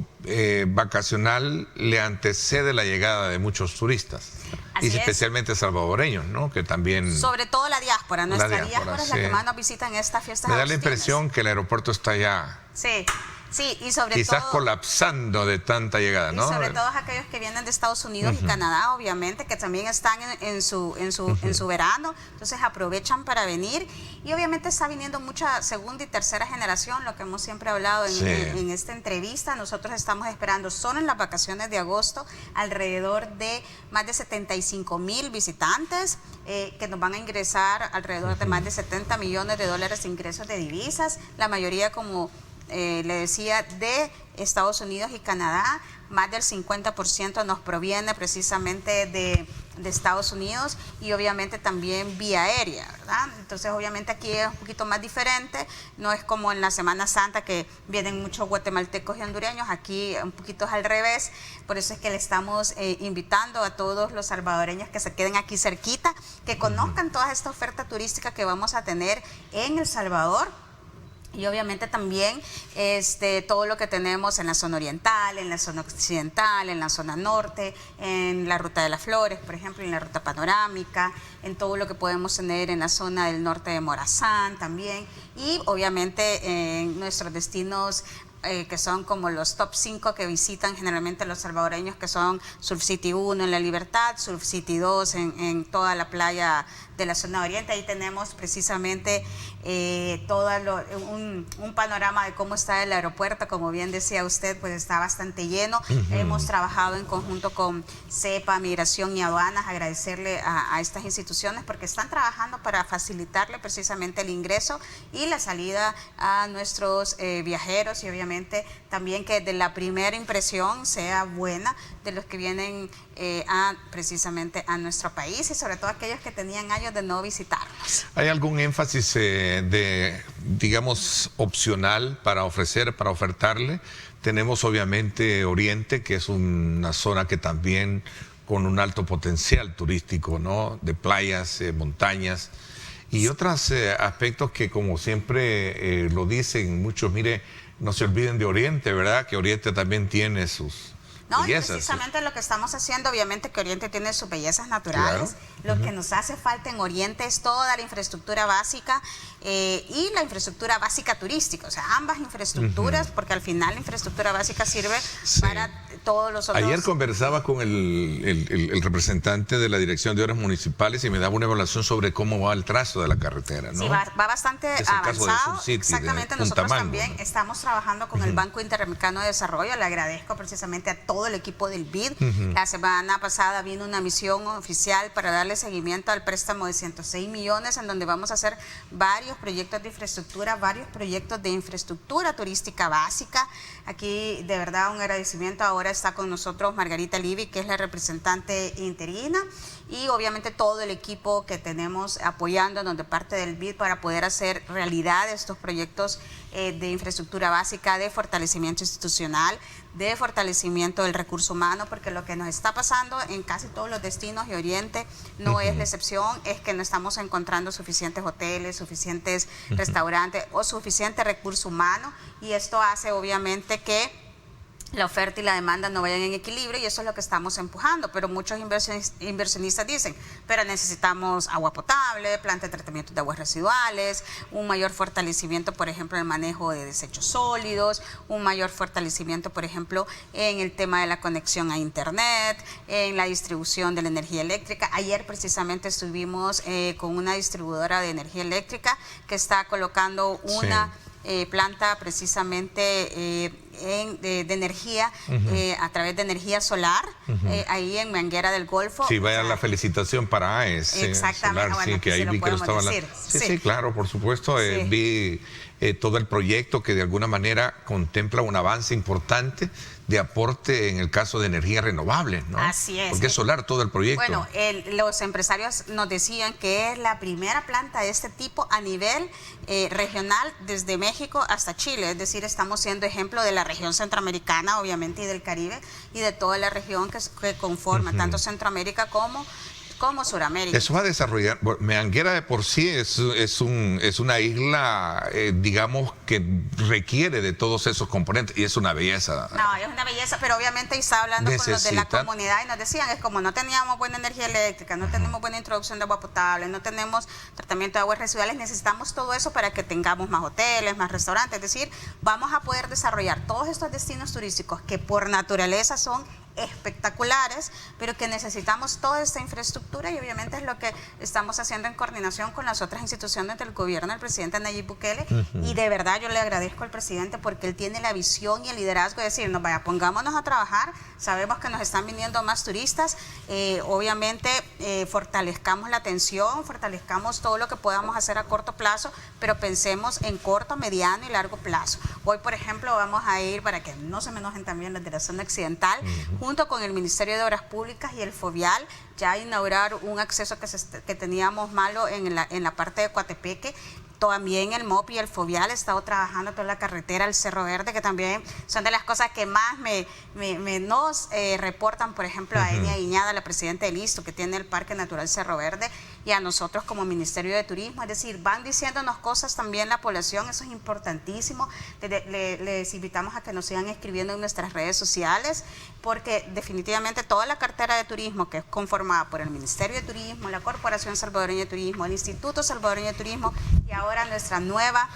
vacacional le antecede la llegada de muchos turistas. Así y es. Especialmente salvadoreños, ¿no? Que también... Sobre todo la diáspora. Nuestra diáspora es la sí. que más nos visita en esta fiesta. Me da la impresión que el aeropuerto está ya... Sí. Sí, y sobre quizás todo, colapsando de tanta llegada, ¿no? Y sobre todo aquellos que vienen de Estados Unidos y Canadá, obviamente, que también están en su verano, entonces aprovechan para venir. Y obviamente está viniendo mucha segunda y tercera generación, lo que hemos siempre hablado en esta entrevista. Nosotros estamos esperando solo en las vacaciones de agosto alrededor de más de 75,000 visitantes que nos van a ingresar alrededor de más de $70 millones de ingresos de divisas, la mayoría, como le decía, de Estados Unidos y Canadá. Más del 50% nos proviene precisamente de Estados Unidos, y obviamente también vía aérea, ¿verdad? Entonces obviamente aquí es un poquito más diferente, no es como en la Semana Santa que vienen muchos guatemaltecos y hondureños, aquí un poquito es al revés. Por eso es que le estamos invitando a todos los salvadoreños que se queden aquí cerquita, que conozcan toda esta oferta turística que vamos a tener en El Salvador. Y obviamente también todo lo que tenemos en la zona oriental, en la zona occidental, en la zona norte, en la Ruta de las Flores, por ejemplo, en la Ruta Panorámica, en todo lo que podemos tener en la zona del norte de Morazán también, y obviamente en nuestros destinos que son como los top 5 que visitan generalmente los salvadoreños, que son Surf City 1 en La Libertad, Surf City 2 en toda la playa de la zona oriente. Ahí tenemos precisamente un panorama de cómo está el aeropuerto. Como bien decía usted, pues está bastante lleno. Hemos trabajado en conjunto con CEPA, Migración y Aduanas, agradecerle a estas instituciones porque están trabajando para facilitarle precisamente el ingreso y la salida a nuestros viajeros, y obviamente también que de la primera impresión sea buena de los que vienen precisamente a nuestro país, y sobre todo aquellos que tenían años de no visitarnos. ¿Hay algún énfasis digamos, opcional para ofertarle? Tenemos obviamente Oriente, que es una zona que también con un alto potencial turístico, ¿no? De playas, montañas y otros aspectos que, como siempre lo dicen muchos, mire, no se olviden de Oriente, ¿verdad? Que Oriente también tiene sus bellezas. Y precisamente lo que estamos haciendo, obviamente que Oriente tiene sus bellezas naturales. Claro. Lo que nos hace falta en Oriente es toda la infraestructura básica y la infraestructura básica turística, o sea, ambas infraestructuras, porque al final la infraestructura básica sirve para todos los otros. Ayer conversaba con el representante de la Dirección de Obras Municipales y me daba una evaluación sobre cómo va el trazo de la carretera, ¿no? Sí, va bastante avanzado. Exactamente, nosotros también estamos trabajando con el Banco Interamericano de Desarrollo. Le agradezco precisamente a todo el equipo del BID. La semana pasada vino una misión oficial para darle seguimiento al préstamo de 106 millones, en donde vamos a hacer varios proyectos de infraestructura, varios proyectos de infraestructura turística básica. Aquí, de verdad, un agradecimiento. Ahora está con nosotros Margarita Livi, que es la representante interina, y obviamente todo el equipo que tenemos apoyándonos de parte del BID para poder hacer realidad estos proyectos de infraestructura básica, de fortalecimiento institucional, de fortalecimiento del recurso humano, porque lo que nos está pasando en casi todos los destinos y Oriente no es la excepción, es que no estamos encontrando suficientes hoteles, suficientes restaurantes o suficiente recurso humano, y esto hace obviamente que la oferta y la demanda no vayan en equilibrio, y eso es lo que estamos empujando. Pero muchos inversionistas dicen, pero necesitamos agua potable, planta de tratamiento de aguas residuales, un mayor fortalecimiento, por ejemplo, en el manejo de desechos sólidos, un mayor fortalecimiento, por ejemplo, en el tema de la conexión a Internet, en la distribución de la energía eléctrica. Ayer precisamente estuvimos con una distribuidora de energía eléctrica que está colocando una planta precisamente de energía a través de energía solar ahí en Manguera del Golfo. Sí, vaya la felicitación para AES. Exactamente. Solar, que ahí vi que lo estaban sí, claro, por supuesto. Vi todo el proyecto que de alguna manera contempla un avance importante de aporte en el caso de energía renovable, ¿no? Así es. Porque es solar todo el proyecto. Bueno, los empresarios nos decían que es la primera planta de este tipo a nivel regional, desde México hasta Chile. Es decir, estamos siendo ejemplo de la región centroamericana, obviamente, y del Caribe, y de toda la región que conforma tanto Centroamérica como como Sudamérica. Eso va a desarrollar. Meanguera de por sí es una isla, digamos, que requiere de todos esos componentes y es una belleza. No, es una belleza, pero obviamente estaba hablando con los de la comunidad y nos decían, es como no teníamos buena energía eléctrica, no tenemos buena introducción de agua potable, no tenemos tratamiento de aguas residuales, necesitamos todo eso para que tengamos más hoteles, más restaurantes, es decir, vamos a poder desarrollar todos estos destinos turísticos que por naturaleza son espectaculares, pero que necesitamos toda esta infraestructura y obviamente es lo que estamos haciendo en coordinación con las otras instituciones del gobierno del presidente Nayib Bukele y de verdad yo le agradezco al presidente porque él tiene la visión y el liderazgo de decirnos, vaya, pongámonos a trabajar, sabemos que nos están viniendo más turistas, obviamente fortalezcamos la atención, fortalezcamos todo lo que podamos hacer a corto plazo, pero pensemos en corto, mediano y largo plazo. Hoy, por ejemplo, vamos a ir, para que no se me enojen también los de la zona occidental, junto con el Ministerio de Obras Públicas y el Fovial, ya inaugurar un acceso que teníamos malo en la parte de Coatepeque. También el MOP y el Fovial ha estado trabajando toda la carretera al Cerro Verde, que también son de las cosas que más nos reportan, por ejemplo, a Enia Guiñada, la presidenta del ISTU, que tiene el Parque Natural Cerro Verde, y a nosotros como Ministerio de Turismo. Es decir, van diciéndonos cosas también la población, eso es importantísimo. Les invitamos a que nos sigan escribiendo en nuestras redes sociales, porque definitivamente toda la cartera de turismo, que es conformada por el Ministerio de Turismo, la Corporación Salvadoreña de Turismo, el Instituto Salvadoreño de Turismo y ahora nuestra nueva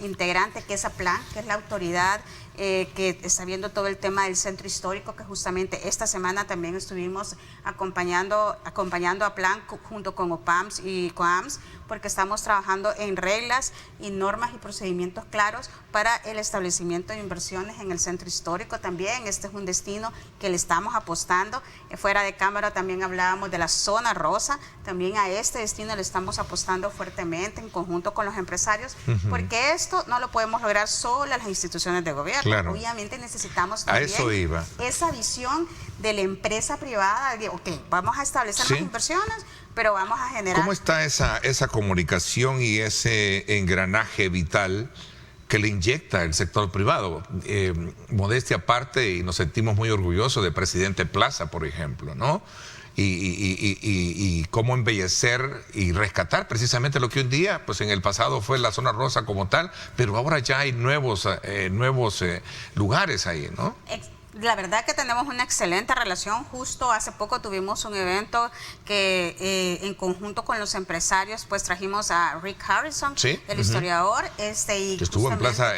integrante, que es APLAN, que es la autoridad que está viendo todo el tema del centro histórico, que justamente esta semana también estuvimos acompañando a PLAN junto con OPAMS y COAMS, porque estamos trabajando en reglas y normas y procedimientos claros para el establecimiento de inversiones en el centro histórico también. Este es un destino que le estamos apostando. Fuera de cámara también hablábamos de la zona rosa, también a este destino le estamos apostando fuertemente en conjunto con los empresarios, porque esto no lo podemos lograr solo las instituciones de gobierno. Claro. Obviamente necesitamos también esa visión de la empresa privada, de, ok, vamos a establecer las inversiones, pero vamos a generar... ¿Cómo está esa comunicación y ese engranaje vital que le inyecta el sector privado? Modestia aparte, y nos sentimos muy orgullosos de Presidente Plaza, por ejemplo, ¿no? Y cómo embellecer y rescatar precisamente lo que un día, pues en el pasado fue la zona rosa como tal, pero ahora ya hay nuevos lugares ahí, ¿no? La verdad que tenemos una excelente relación. Justo hace poco tuvimos un evento que en conjunto con los empresarios pues trajimos a Rick Harrison, el historiador, y estuvo en plaza,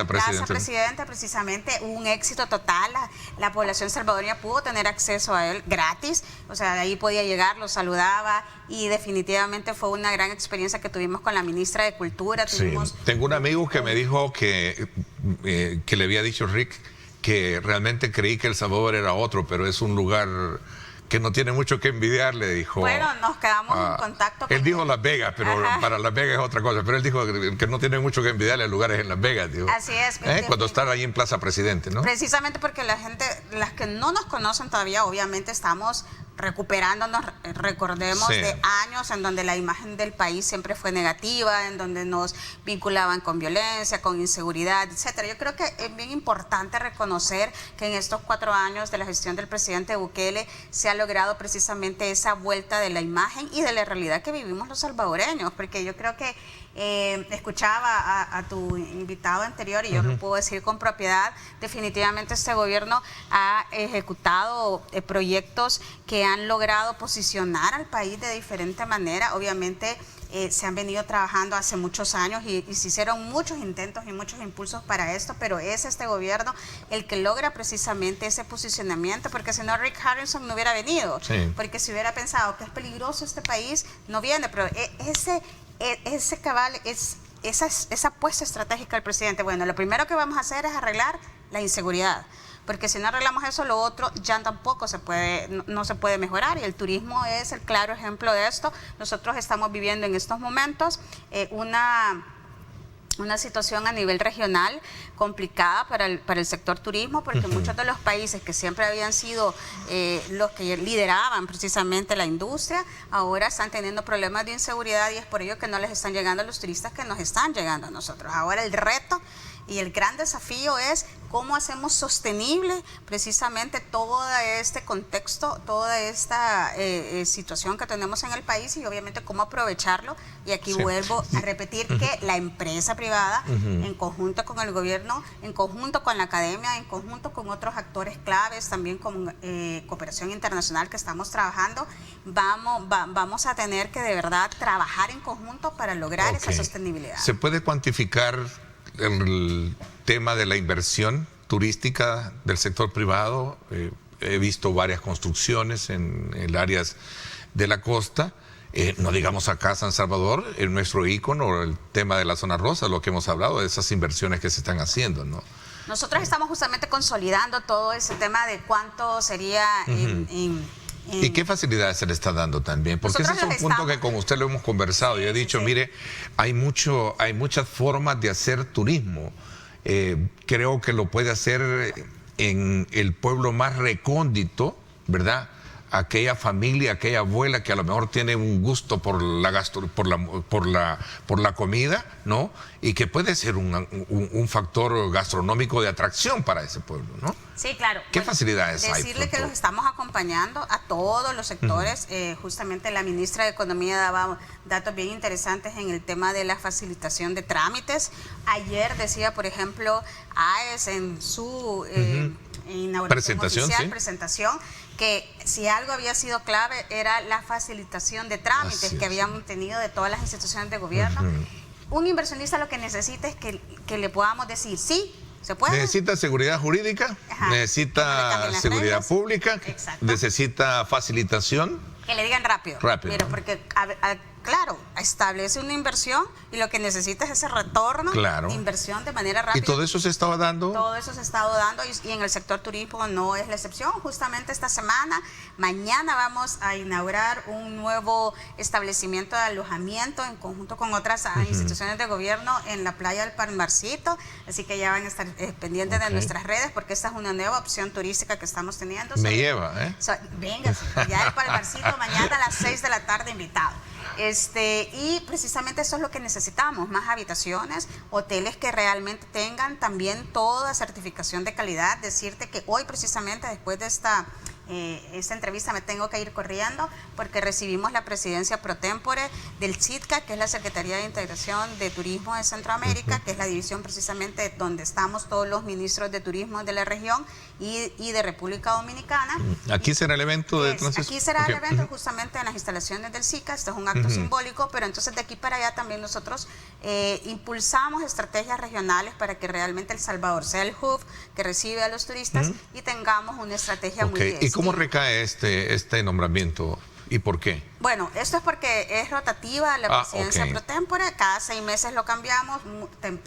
presidente, precisamente un éxito total. La población salvadoreña pudo tener acceso a él gratis, o sea, de ahí podía llegar, lo saludaba y definitivamente fue una gran experiencia que tuvimos con la ministra de Cultura. Tengo un amigo que me dijo que le había dicho Rick que realmente creí que El Salvador era otro, pero es un lugar que no tiene mucho que envidiar, le dijo. Bueno, nos quedamos en contacto con él. Dijo Las Vegas, pero para Las Vegas es otra cosa, pero él dijo que no tiene mucho que envidiarle a lugares en Las Vegas, dijo. Así es. Cuando estaba ahí en Plaza Presidente, ¿no? Precisamente porque la gente, las que no nos conocen todavía, obviamente estamos recuperándonos, recordemos, de años en donde la imagen del país siempre fue negativa, en donde nos vinculaban con violencia, con inseguridad, etcétera. Yo creo que es bien importante reconocer que en estos 4 años de la gestión del presidente Bukele se ha logrado precisamente esa vuelta de la imagen y de la realidad que vivimos los salvadoreños, porque yo creo que escuchaba a tu invitado anterior y yo lo puedo decir con propiedad, definitivamente este gobierno ha ejecutado proyectos que han logrado posicionar al país de diferente manera. Obviamente se han venido trabajando hace muchos años y se hicieron muchos intentos y muchos impulsos para esto, pero es este gobierno el que logra precisamente ese posicionamiento, porque si no Rick Harrison no hubiera venido, porque si hubiera pensado que es peligroso este país, no viene, pero esa apuesta estratégica del presidente, bueno, lo primero que vamos a hacer es arreglar la inseguridad, porque si no arreglamos eso, lo otro ya tampoco no se puede mejorar, y el turismo es el claro ejemplo de esto. Nosotros estamos viviendo en estos momentos una situación a nivel regional complicada para el sector turismo, porque muchos de los países que siempre habían sido los que lideraban precisamente la industria, ahora están teniendo problemas de inseguridad y es por ello que no les están llegando a los turistas que nos están llegando a nosotros. Ahora el reto y el gran desafío es cómo hacemos sostenible precisamente todo este contexto, toda esta situación que tenemos en el país y obviamente cómo aprovecharlo. Y aquí vuelvo a repetir que la empresa privada, en conjunto con el gobierno, en conjunto con la academia, en conjunto con otros actores claves, también con cooperación internacional que estamos trabajando, vamos a tener que de verdad trabajar en conjunto para lograr esa sostenibilidad. ¿Se puede cuantificar el tema de la inversión turística del sector privado? He visto varias construcciones en áreas de la costa, no digamos acá San Salvador, en nuestro ícono, el tema de la zona rosa, lo que hemos hablado, de esas inversiones que se están haciendo, ¿no? Nosotros estamos justamente consolidando todo ese tema de cuánto sería ¿Y qué facilidades se le está dando también? Porque ese es un punto que con usted lo hemos conversado. Y he dicho, mire, hay muchas formas de hacer turismo. Creo que lo puede hacer en el pueblo más recóndito, ¿verdad? Aquella familia, aquella abuela que a lo mejor tiene un gusto por la comida, ¿no? Y que puede ser un factor gastronómico de atracción para ese pueblo, ¿no? Sí, claro. ¿Qué facilidades hay? Decirle que los estamos acompañando a todos los sectores. Justamente la ministra de Economía daba datos bien interesantes en el tema de la facilitación de trámites. Ayer decía, por ejemplo, AES en su inauguración presentación, que si algo había sido clave era la facilitación de trámites que habíamos tenido de todas las instituciones de gobierno. Un inversionista lo que necesita es que le podamos decir sí. ¿Se puede? Necesita seguridad jurídica, necesita seguridad pública, necesita facilitación. Que le digan rápido. Mira, porque claro, establece una inversión y lo que necesita es ese retorno de inversión de manera rápida. ¿Y todo eso se estaba dando? Todo eso se ha estado dando y en el sector turismo no es la excepción. Justamente esta semana, mañana vamos a inaugurar un nuevo establecimiento de alojamiento en conjunto con otras instituciones de gobierno en la playa del Palmarcito, así que ya van a estar pendientes de nuestras redes porque esta es una nueva opción turística que estamos teniendo. Véngase, ya el Palmarcito mañana a las 6 de la tarde invitado. Y precisamente eso es lo que necesitamos, más habitaciones, hoteles que realmente tengan también toda certificación de calidad. Decirte que hoy precisamente después de esta entrevista me tengo que ir corriendo porque recibimos la presidencia pro tempore del CITCA, que es la Secretaría de Integración de Turismo de Centroamérica, que es la división precisamente donde estamos todos los ministros de turismo de la región y de República Dominicana. ¿Aquí será el evento de transición? Aquí será el evento justamente en las instalaciones del SICA. Esto es un acto simbólico, pero entonces de aquí para allá también nosotros impulsamos estrategias regionales para que realmente El Salvador sea el hub que recibe a los turistas y tengamos una estrategia muy bien. ¿Y cómo recae este nombramiento y por qué? Bueno, esto es porque es rotativa la presidencia pro tempore, cada 6 meses lo cambiamos.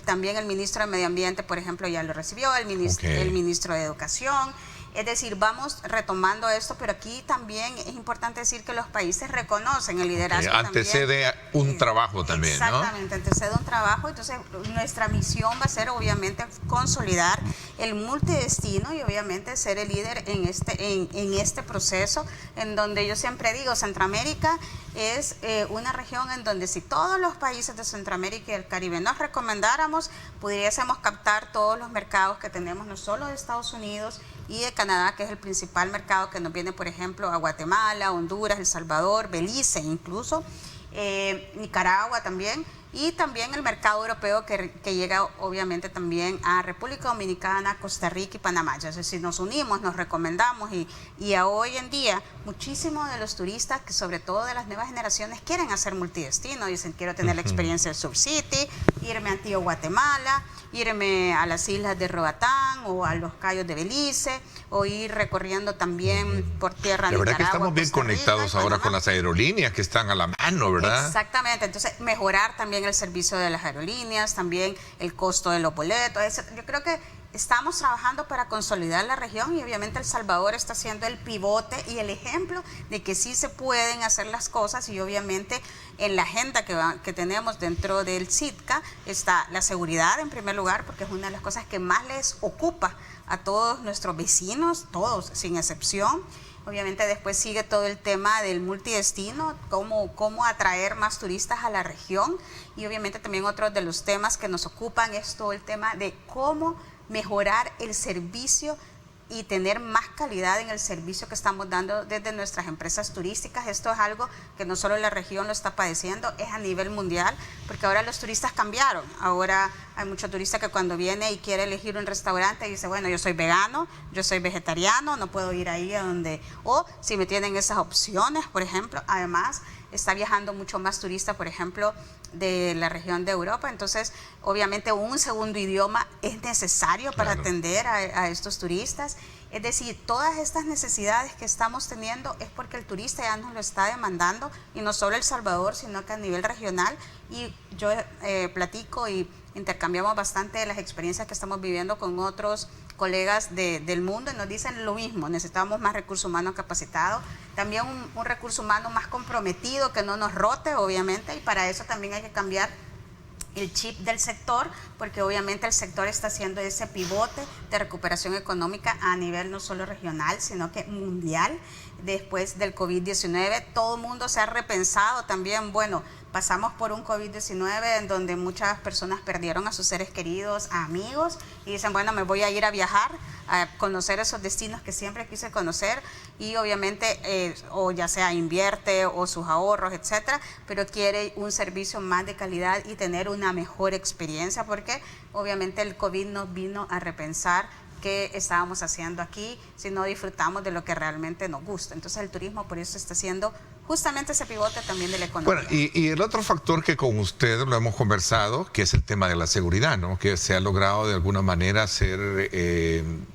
También el ministro de Medio Ambiente, por ejemplo, ya lo recibió, el ministro de Educación. Es decir, vamos retomando esto, pero aquí también es importante decir que los países reconocen el liderazgo. Antecede un trabajo también, exactamente, antecede un trabajo. Entonces, nuestra misión va a ser, obviamente, consolidar el multidestino y, obviamente, ser el líder en este proceso, en donde yo siempre digo, Centroamérica es una región en donde si todos los países de Centroamérica y el Caribe nos recomendáramos, pudiésemos captar todos los mercados que tenemos, no solo de Estados Unidos y de Canadá, que es el principal mercado que nos viene, por ejemplo, a Guatemala, Honduras, El Salvador, Belice incluso, Nicaragua también, y también el mercado europeo que llega obviamente también a República Dominicana, Costa Rica y Panamá. Entonces, si nos unimos, nos recomendamos y a hoy en día muchísimos de los turistas, que sobre todo de las nuevas generaciones, quieren hacer multidestino, dicen quiero tener la experiencia del Surcity, irme a Antigua Guatemala, irme a las islas de Roatán o a los cayos de Belice, o ir recorriendo también por tierra Nicaragua. La verdad que estamos bien Costa Rica, conectados ahora con las aerolíneas que están a la mano, ¿verdad? Exactamente, entonces mejorar también el servicio de las aerolíneas, también el costo de los boletos. Yo creo que estamos trabajando para consolidar la región y obviamente El Salvador está siendo el pivote y el ejemplo de que sí se pueden hacer las cosas, y obviamente en la agenda que tenemos dentro del CITCA está la seguridad en primer lugar, porque es una de las cosas que más les ocupa a todos nuestros vecinos, todos sin excepción. Obviamente después sigue todo el tema del multidestino, cómo atraer más turistas a la región, y obviamente también otro de los temas que nos ocupan es todo el tema de cómo mejorar el servicio y tener más calidad en el servicio que estamos dando desde nuestras empresas turísticas. Esto es algo que no solo la región lo está padeciendo, es a nivel mundial, porque ahora los turistas cambiaron. Ahora hay mucho turista que cuando viene y quiere elegir un restaurante dice, bueno, yo soy vegano, yo soy vegetariano, no puedo ir ahí a donde... O si me tienen esas opciones, por ejemplo, además está viajando mucho más turista, por ejemplo, de la región de Europa. Entonces, obviamente, un segundo idioma es necesario para atender a estos turistas. Es decir, todas estas necesidades que estamos teniendo es porque el turista ya nos lo está demandando, y no solo El Salvador, sino que a nivel regional. Y yo platico y intercambiamos bastante de las experiencias que estamos viviendo con otros colegas del mundo, y nos dicen lo mismo: necesitamos más recurso humano capacitado, también un recurso humano más comprometido, que no nos rote, obviamente, y para eso también hay que cambiar el chip del sector, porque obviamente el sector está haciendo ese pivote de recuperación económica a nivel no solo regional, sino que mundial. Después del COVID-19, todo el mundo se ha repensado también. Bueno, pasamos por un COVID-19 en donde muchas personas perdieron a sus seres queridos, a amigos, y dicen, bueno, me voy a ir a viajar, a conocer esos destinos que siempre quise conocer, y obviamente, o ya sea invierte o sus ahorros, etcétera, pero quiere un servicio más de calidad y tener una mejor experiencia, porque obviamente el COVID nos vino a repensar qué estábamos haciendo aquí si no disfrutamos de lo que realmente nos gusta. Entonces el turismo por eso está haciendo justamente ese pivote también de la economía. Bueno, y el otro factor que con usted lo hemos conversado, que es el tema de la seguridad, ¿no? Que se ha logrado de alguna manera ser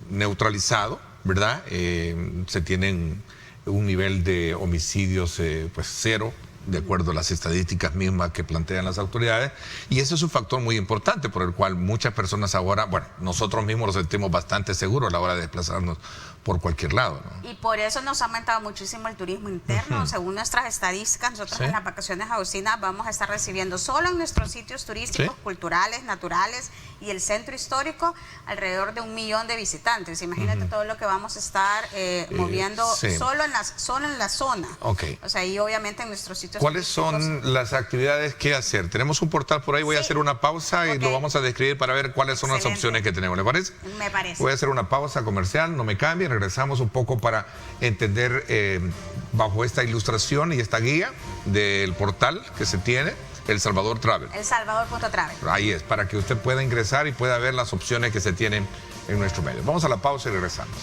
neutralizado, ¿verdad? Se tienen un nivel de homicidios pues cero, de acuerdo a las estadísticas mismas que plantean las autoridades, y ese es un factor muy importante por el cual muchas personas ahora, bueno, nosotros mismos nos sentimos bastante seguros a la hora de desplazarnos por cualquier lado, ¿no? Y por eso nos ha aumentado muchísimo el turismo interno. Según nuestras estadísticas, nosotros en las vacaciones agosinas vamos a estar recibiendo solo en nuestros sitios turísticos, culturales, naturales y el centro histórico, alrededor de 1 millón de visitantes. Imagínate todo lo que vamos a estar moviendo solo en la zona. O sea, y obviamente en nuestros sitios ¿Cuáles son las actividades que hacer? Tenemos un portal por ahí, voy a hacer una pausa y lo vamos a describir para ver cuáles son las opciones que tenemos. ¿Le parece? Me parece. Voy a hacer una pausa comercial, no me cambie, regresamos un poco para entender bajo esta ilustración y esta guía del portal que se tiene, El Salvador Travel. El Salvador.travel. Ahí es, para que usted pueda ingresar y pueda ver las opciones que se tienen en nuestro medio. Vamos a la pausa y regresamos.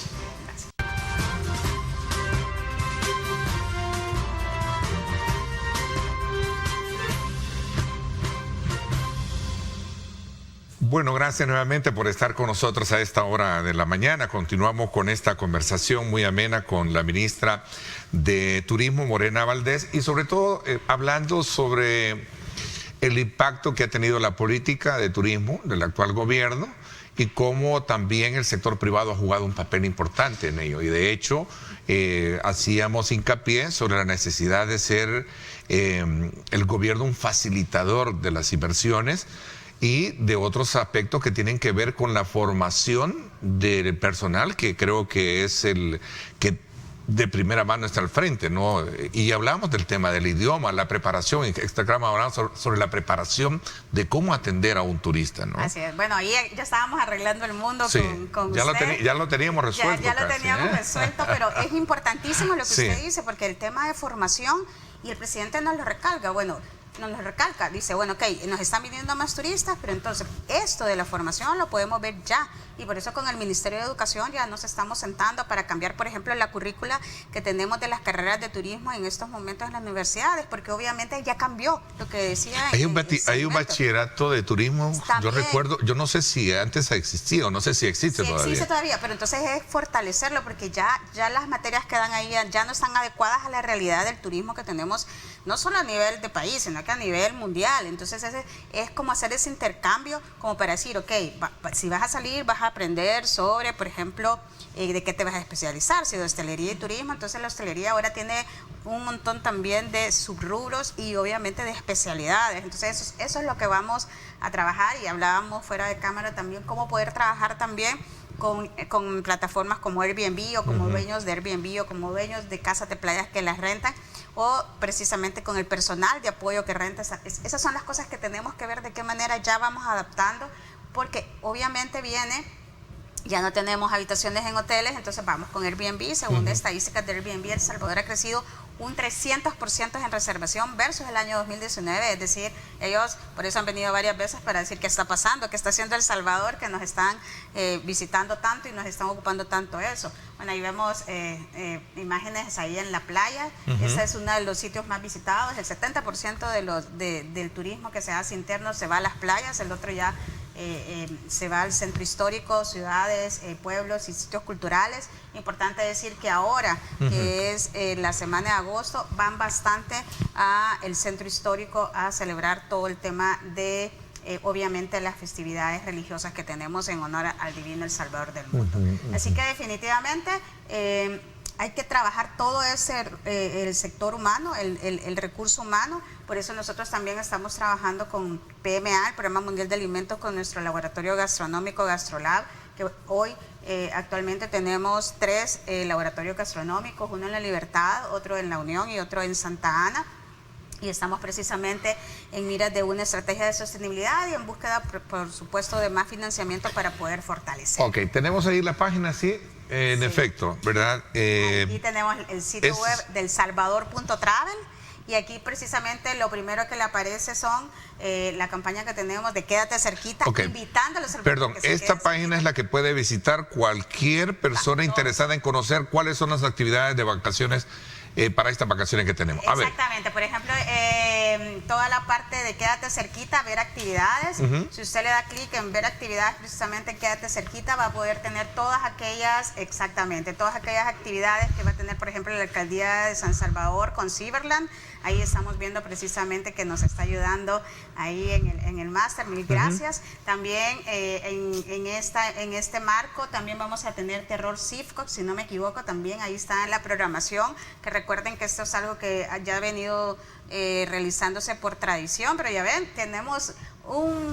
Bueno, gracias nuevamente por estar con nosotros a esta hora de la mañana. Continuamos con esta conversación muy amena con la ministra de Turismo, Morena Valdés, y sobre todo hablando sobre el impacto que ha tenido la política de turismo del actual gobierno y cómo también el sector privado ha jugado un papel importante en ello. Y de hecho, hacíamos hincapié sobre la necesidad de ser el gobierno un facilitador de las inversiones y de otros aspectos que tienen que ver con la formación del personal, que creo que es el que de primera mano está al frente, ¿no? Y hablamos del tema del idioma, la preparación, hablamos sobre la preparación de cómo atender a un turista, ¿no? Así es. Bueno, ahí ya estábamos arreglando el mundo con ya usted. Ya lo teníamos resuelto. Ya lo teníamos resuelto, pero es importantísimo lo que usted dice, porque el tema de formación, y el presidente nos lo recalca, dice, bueno, ok, nos están viniendo más turistas, pero entonces esto de la formación lo podemos ver ya, y por eso con el Ministerio de Educación ya nos estamos sentando para cambiar, por ejemplo, la currícula que tenemos de las carreras de turismo en estos momentos en las universidades, porque obviamente ya cambió lo que decía. Hay un bachillerato de turismo, yo recuerdo, yo no sé si antes existía o no sé si existe todavía. Existe todavía, pero entonces es fortalecerlo, porque ya las materias que dan ahí ya no están adecuadas a la realidad del turismo que tenemos, no solo a nivel de país, sino que a nivel mundial. Entonces es como hacer ese intercambio, como para decir, ok, si vas a salir, vas a aprender sobre, por ejemplo, de qué te vas a especializar, si de hostelería y turismo. Entonces la hostelería ahora tiene un montón también de subrubros y obviamente de especialidades. Entonces eso es lo que vamos a trabajar, y hablábamos fuera de cámara también cómo poder trabajar también con plataformas como Airbnb o como dueños de Airbnb o como dueños de casas de playas que las rentan, o precisamente con el personal de apoyo que renta. Esas son las cosas que tenemos que ver de qué manera ya vamos adaptando, porque obviamente ya no tenemos habitaciones en hoteles, entonces vamos con Airbnb. Según estadísticas de Airbnb, El Salvador ha crecido un 300% en reservación versus el año 2019, es decir, ellos por eso han venido varias veces para decir qué está pasando, qué está haciendo El Salvador, que nos están visitando tanto y nos están ocupando tanto eso. Bueno, ahí vemos imágenes ahí en la playa. Ese es uno de los sitios más visitados. El 70% del turismo que se hace interno se va a las playas, el otro ya se va al centro histórico, ciudades, pueblos y sitios culturales. Importante decir que ahora, que es la semana de agosto, van bastante al centro histórico a celebrar todo el tema de, obviamente, las festividades religiosas que tenemos en honor al Divino El Salvador del mundo. Así que definitivamente hay que trabajar todo el sector humano, el recurso humano. Por eso nosotros también estamos trabajando con PMA, el Programa Mundial de Alimentos, con nuestro laboratorio gastronómico GastroLab, que hoy actualmente tenemos 3 laboratorios gastronómicos, uno en La Libertad, otro en La Unión y otro en Santa Ana. Y estamos precisamente en miras de una estrategia de sostenibilidad y en búsqueda, por supuesto, de más financiamiento para poder fortalecer. Ok, tenemos ahí la página, sí, en efecto, ¿verdad? Aquí tenemos el sitio web del Salvador.travel. Y aquí precisamente lo primero que le aparece son la campaña que tenemos de Quédate Cerquita, invitando a los Perdón, esta página es la que puede visitar cualquier persona interesada en conocer cuáles son las actividades de vacaciones para estas vacaciones que tenemos. A Exactamente, por ejemplo, toda la parte de Quédate Cerquita, ver actividades. Si usted le da clic en ver actividades, precisamente Quédate Cerquita, va a poder tener todas aquellas actividades que va a tener, por ejemplo, la Alcaldía de San Salvador con Ciberland. Ahí estamos viendo precisamente que nos está ayudando ahí en el máster. Mil gracias. También en este marco también vamos a tener Terror Cifco, si no me equivoco, también ahí está en la programación, que recuerden que esto es algo que ya ha venido realizándose por tradición, pero ya ven, tenemos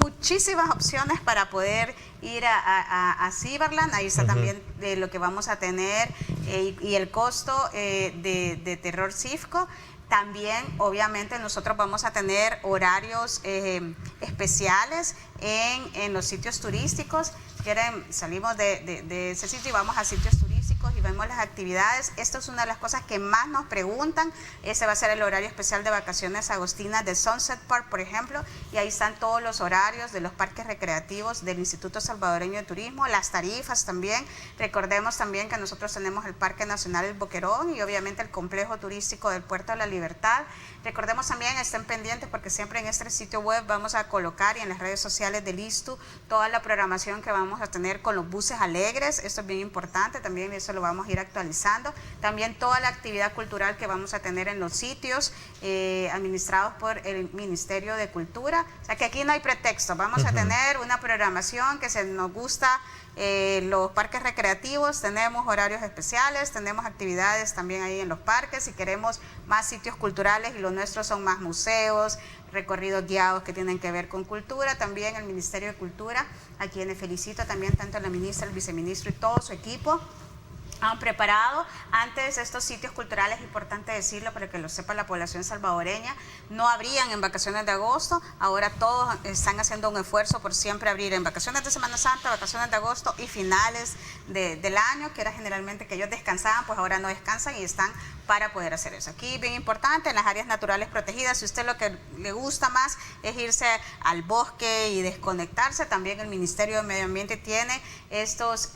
muchísimas opciones para poder ir a Ciberland. Ahí está también lo que vamos a tener y el costo de Terror Cifco. También, obviamente, nosotros vamos a tener horarios especiales en los sitios turísticos. Salimos de ese sitio y vamos a sitios turísticos y vemos las actividades. Esto es una de las cosas que más nos preguntan. Ese va a ser el horario especial de vacaciones agostinas de Sunset Park, por ejemplo, y ahí están todos los horarios de los parques recreativos del Instituto Salvadoreño de Turismo, las tarifas también. Recordemos también que nosotros tenemos el Parque Nacional El Boquerón y obviamente el complejo turístico del Puerto de la Libertad. Recordemos también, estén pendientes porque siempre en este sitio web vamos a colocar y en las redes sociales del ISTU toda la programación que vamos a tener con los buses alegres. Esto es bien importante, también eso lo vamos a ir actualizando. También toda la actividad cultural que vamos a tener en los sitios administrados por el Ministerio de Cultura. O sea que aquí no hay pretexto, vamos a tener una programación que se nos gusta. Los parques recreativos, tenemos horarios especiales, tenemos actividades también ahí en los parques. Si queremos más sitios culturales y los nuestros son más museos, recorridos guiados que tienen que ver con cultura, también el Ministerio de Cultura, a quienes felicito también tanto la ministra, el viceministro y todo su equipo. Han preparado antes estos sitios culturales, importante decirlo para que lo sepa la población salvadoreña, no abrían en vacaciones de agosto, ahora todos están haciendo un esfuerzo por siempre abrir en vacaciones de Semana Santa, vacaciones de agosto y finales del año, que era generalmente que ellos descansaban, pues ahora no descansan y están para poder hacer eso. Aquí bien importante, en las áreas naturales protegidas, si usted lo que le gusta más es irse al bosque y desconectarse, también el Ministerio de Medio Ambiente tiene estos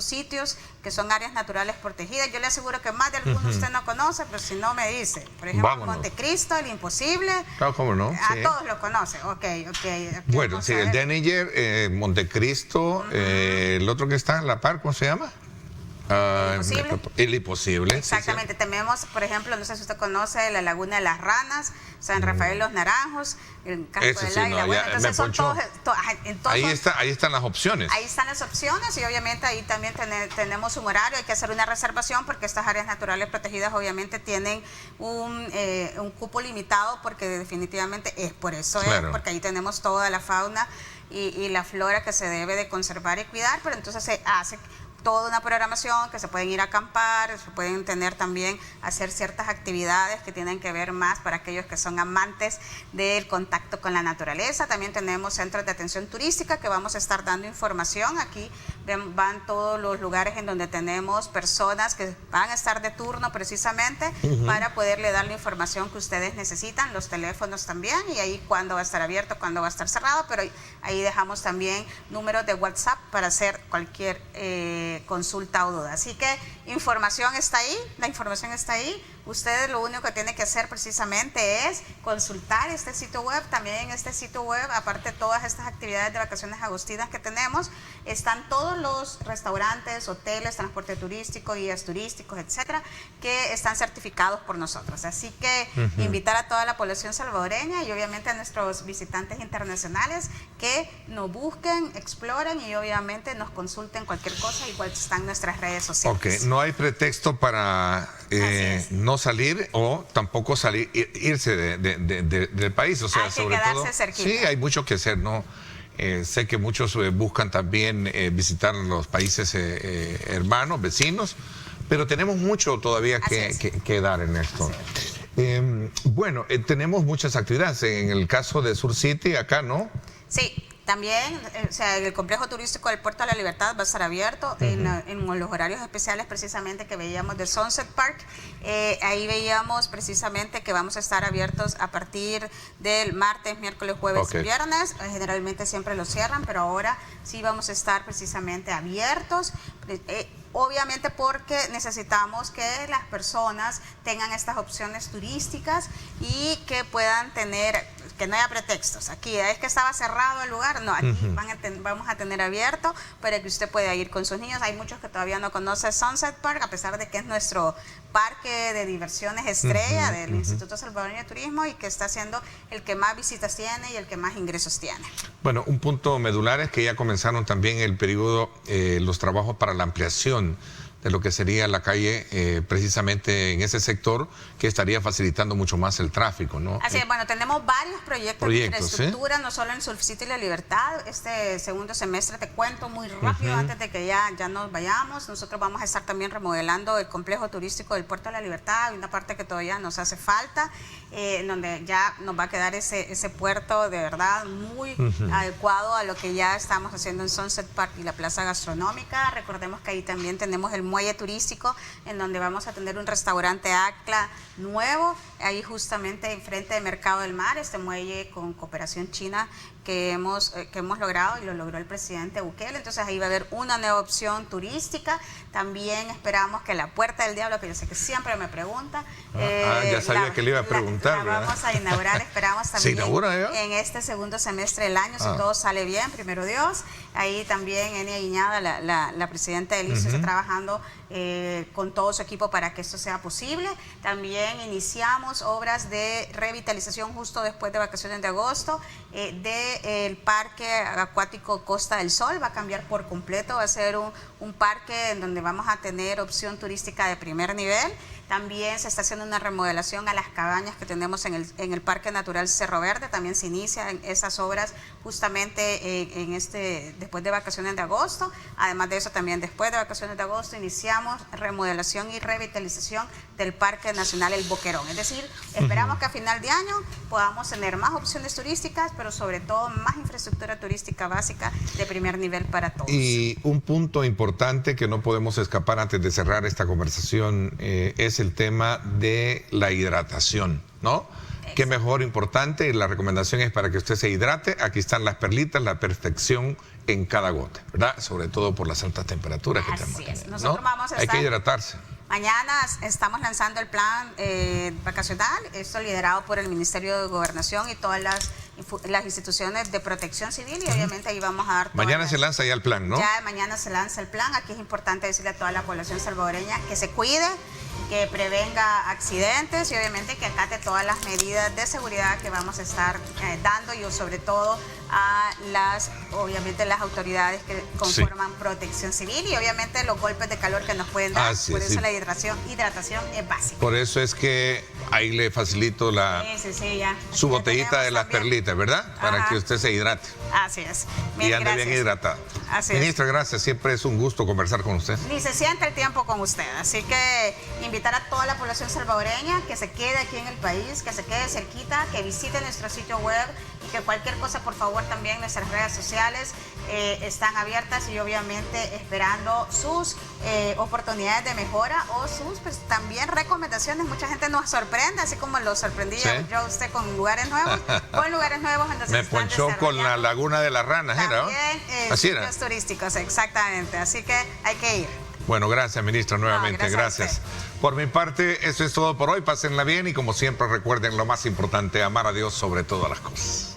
sitios que son áreas naturales protegidas. Yo le aseguro que más de algunos usted no conoce, pero si no me dice, por ejemplo, Montecristo, el Imposible. Claro, ¿cómo no? A todos lo conocen, ok. Bueno, sí, el Deniger, Montecristo, el otro que está en La Par, ¿cómo se llama? El Imposible. Exactamente. Sí. Tenemos, por ejemplo, no sé si usted conoce la Laguna de las Ranas, San Rafael Los Naranjos, el Casco del Águila. Bueno, entonces son todos, ahí están las opciones. Ahí están las opciones y obviamente ahí también tenemos un horario, hay que hacer una reservación porque estas áreas naturales protegidas obviamente tienen un cupo limitado porque definitivamente es por eso, claro. Porque ahí tenemos toda la fauna y la flora que se debe de conservar y cuidar, pero entonces se hace toda una programación que se pueden ir a acampar, se pueden tener también, hacer ciertas actividades que tienen que ver más para aquellos que son amantes del contacto con la naturaleza. También tenemos centros de atención turística que vamos a estar dando información. Aquí van todos los lugares en donde tenemos personas que van a estar de turno precisamente para poderle dar la información que ustedes necesitan, los teléfonos también, y ahí cuándo va a estar abierto, cuándo va a estar cerrado, pero ahí dejamos también números de WhatsApp para hacer cualquier consulta o duda. Así que información está ahí, la información está ahí. Ustedes lo único que tienen que hacer precisamente es consultar este sitio web. También en este sitio web, aparte de todas estas actividades de vacaciones agostinas que tenemos, están todos los restaurantes, hoteles, transporte turístico, guías turísticos, etcétera, que están certificados por nosotros. Así que invitar a toda la población salvadoreña y obviamente a nuestros visitantes internacionales que nos busquen, exploren y obviamente nos consulten cualquier cosa. Igual están nuestras redes sociales. Ok, no hay pretexto para no salir o tampoco irse del país. O sea, hay que sobre quedarse todo, cerquita. sí, hay mucho que hacer, ¿no? Sé que muchos buscan también visitar los países hermanos, vecinos, pero tenemos mucho todavía que dar en esto. Bueno, tenemos muchas actividades. En el caso de Sur City, acá, ¿no? Sí. También, o sea, el complejo turístico del Puerto de la Libertad va a estar abierto en los horarios especiales precisamente que veíamos de Sunset Park. Ahí veíamos precisamente que vamos a estar abiertos a partir del martes, miércoles, jueves y viernes. Generalmente siempre lo cierran, pero ahora sí vamos a estar precisamente abiertos. Obviamente porque necesitamos que las personas tengan estas opciones turísticas y que puedan tener, que no haya pretextos. Aquí es que estaba cerrado el lugar, no, aquí vamos a tener abierto para que usted pueda ir con sus niños. Hay muchos que todavía no conocen Sunset Park, a pesar de que es nuestro parque de diversiones estrella del Instituto Salvadoreño de Turismo y que está siendo el que más visitas tiene y el que más ingresos tiene. Bueno, un punto medular es que ya comenzaron también el periodo, los trabajos para la ampliación de lo que sería la calle, precisamente en ese sector, que estaría facilitando mucho más el tráfico, ¿no? Así es, bueno, tenemos varios proyectos de infraestructura, no solo en Sur City y La Libertad. Este segundo semestre, te cuento muy rápido, antes de que ya nos vayamos, nosotros vamos a estar también remodelando el complejo turístico del Puerto de la Libertad. Hay una parte que todavía nos hace falta, donde ya nos va a quedar ese puerto de verdad muy adecuado a lo que ya estamos haciendo en Sunset Park y la plaza gastronómica. Recordemos que ahí también tenemos el muelle turístico, en donde vamos a tener un restaurante ACLA nuevo, ahí justamente enfrente de Mercado del Mar, este muelle con cooperación china que hemos logrado y lo logró el presidente Bukele. Entonces ahí va a haber una nueva opción turística. También esperamos que la Puerta del Diablo, que yo sé que siempre me pregunta, ya sabía que le iba a preguntar, la vamos a inaugurar, esperamos también en este segundo semestre del año, si todo sale bien, primero Dios. Ahí también Enia Guiñada, la presidenta del ICE, está trabajando con todo su equipo para que esto sea posible. También iniciamos obras de revitalización justo después de vacaciones de agosto del Parque Acuático Costa del Sol. Va a cambiar por completo, va a ser un parque en donde vamos a tener opción turística de primer nivel. También se está haciendo una remodelación a las cabañas que tenemos en el Parque Natural Cerro Verde. También se inician esas obras justamente después de vacaciones de agosto. Además de eso, también después de vacaciones de agosto iniciamos remodelación y revitalización del Parque Nacional El Boquerón. Es decir, esperamos que a final de año podamos tener más opciones turísticas, pero sobre todo más infraestructura turística básica de primer nivel para todos. Y un punto importante que no podemos escapar antes de cerrar esta conversación es el tema de la hidratación, ¿no? Qué mejor importante, y la recomendación es para que usted se hidrate. Aquí están las perlitas, la perfección en cada gota, ¿verdad? Sobre todo por las altas temperaturas que tenemos. Así es. Nosotros vamos a Hay que hidratarse. Mañana estamos lanzando el plan vacacional, esto liderado por el Ministerio de Gobernación y todas las las instituciones de protección civil y obviamente ahí vamos a dar... Mañana se lanza ya el plan, ¿no? Ya mañana se lanza el plan. Aquí es importante decirle a toda la población salvadoreña que se cuide, que prevenga accidentes y obviamente que acate todas las medidas de seguridad que vamos a estar dando y sobre todo a obviamente las autoridades que conforman protección civil y obviamente los golpes de calor que nos pueden dar. Por eso la hidratación es básica. Por eso es que ahí le facilito su botellita de las perlitas, ¿verdad? Para que usted se hidrate. Así es. Y ande bien hidratado. Ministra, gracias. Siempre es un gusto conversar con usted. Ni se siente el tiempo con usted. Así que invitar a toda la población salvadoreña que se quede aquí en el país, que se quede cerquita, que visite nuestro sitio web y que cualquier cosa, por favor, también nuestras redes sociales están abiertas y obviamente esperando sus oportunidades de mejora o sus también recomendaciones. Mucha gente nos sorprende, así como lo sorprendía yo a usted con lugares nuevos, en donde me ponchó con la Laguna de las Ranas, también, así era. Sitios turísticos, exactamente. Así que hay que ir. Bueno, gracias, ministra, nuevamente. Gracias. Por mi parte, eso es todo por hoy. Pásenla bien y como siempre recuerden lo más importante, amar a Dios sobre todas las cosas.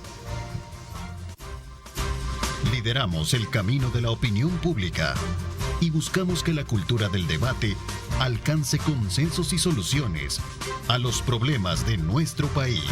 Lideramos el camino de la opinión pública y buscamos que la cultura del debate alcance consensos y soluciones a los problemas de nuestro país.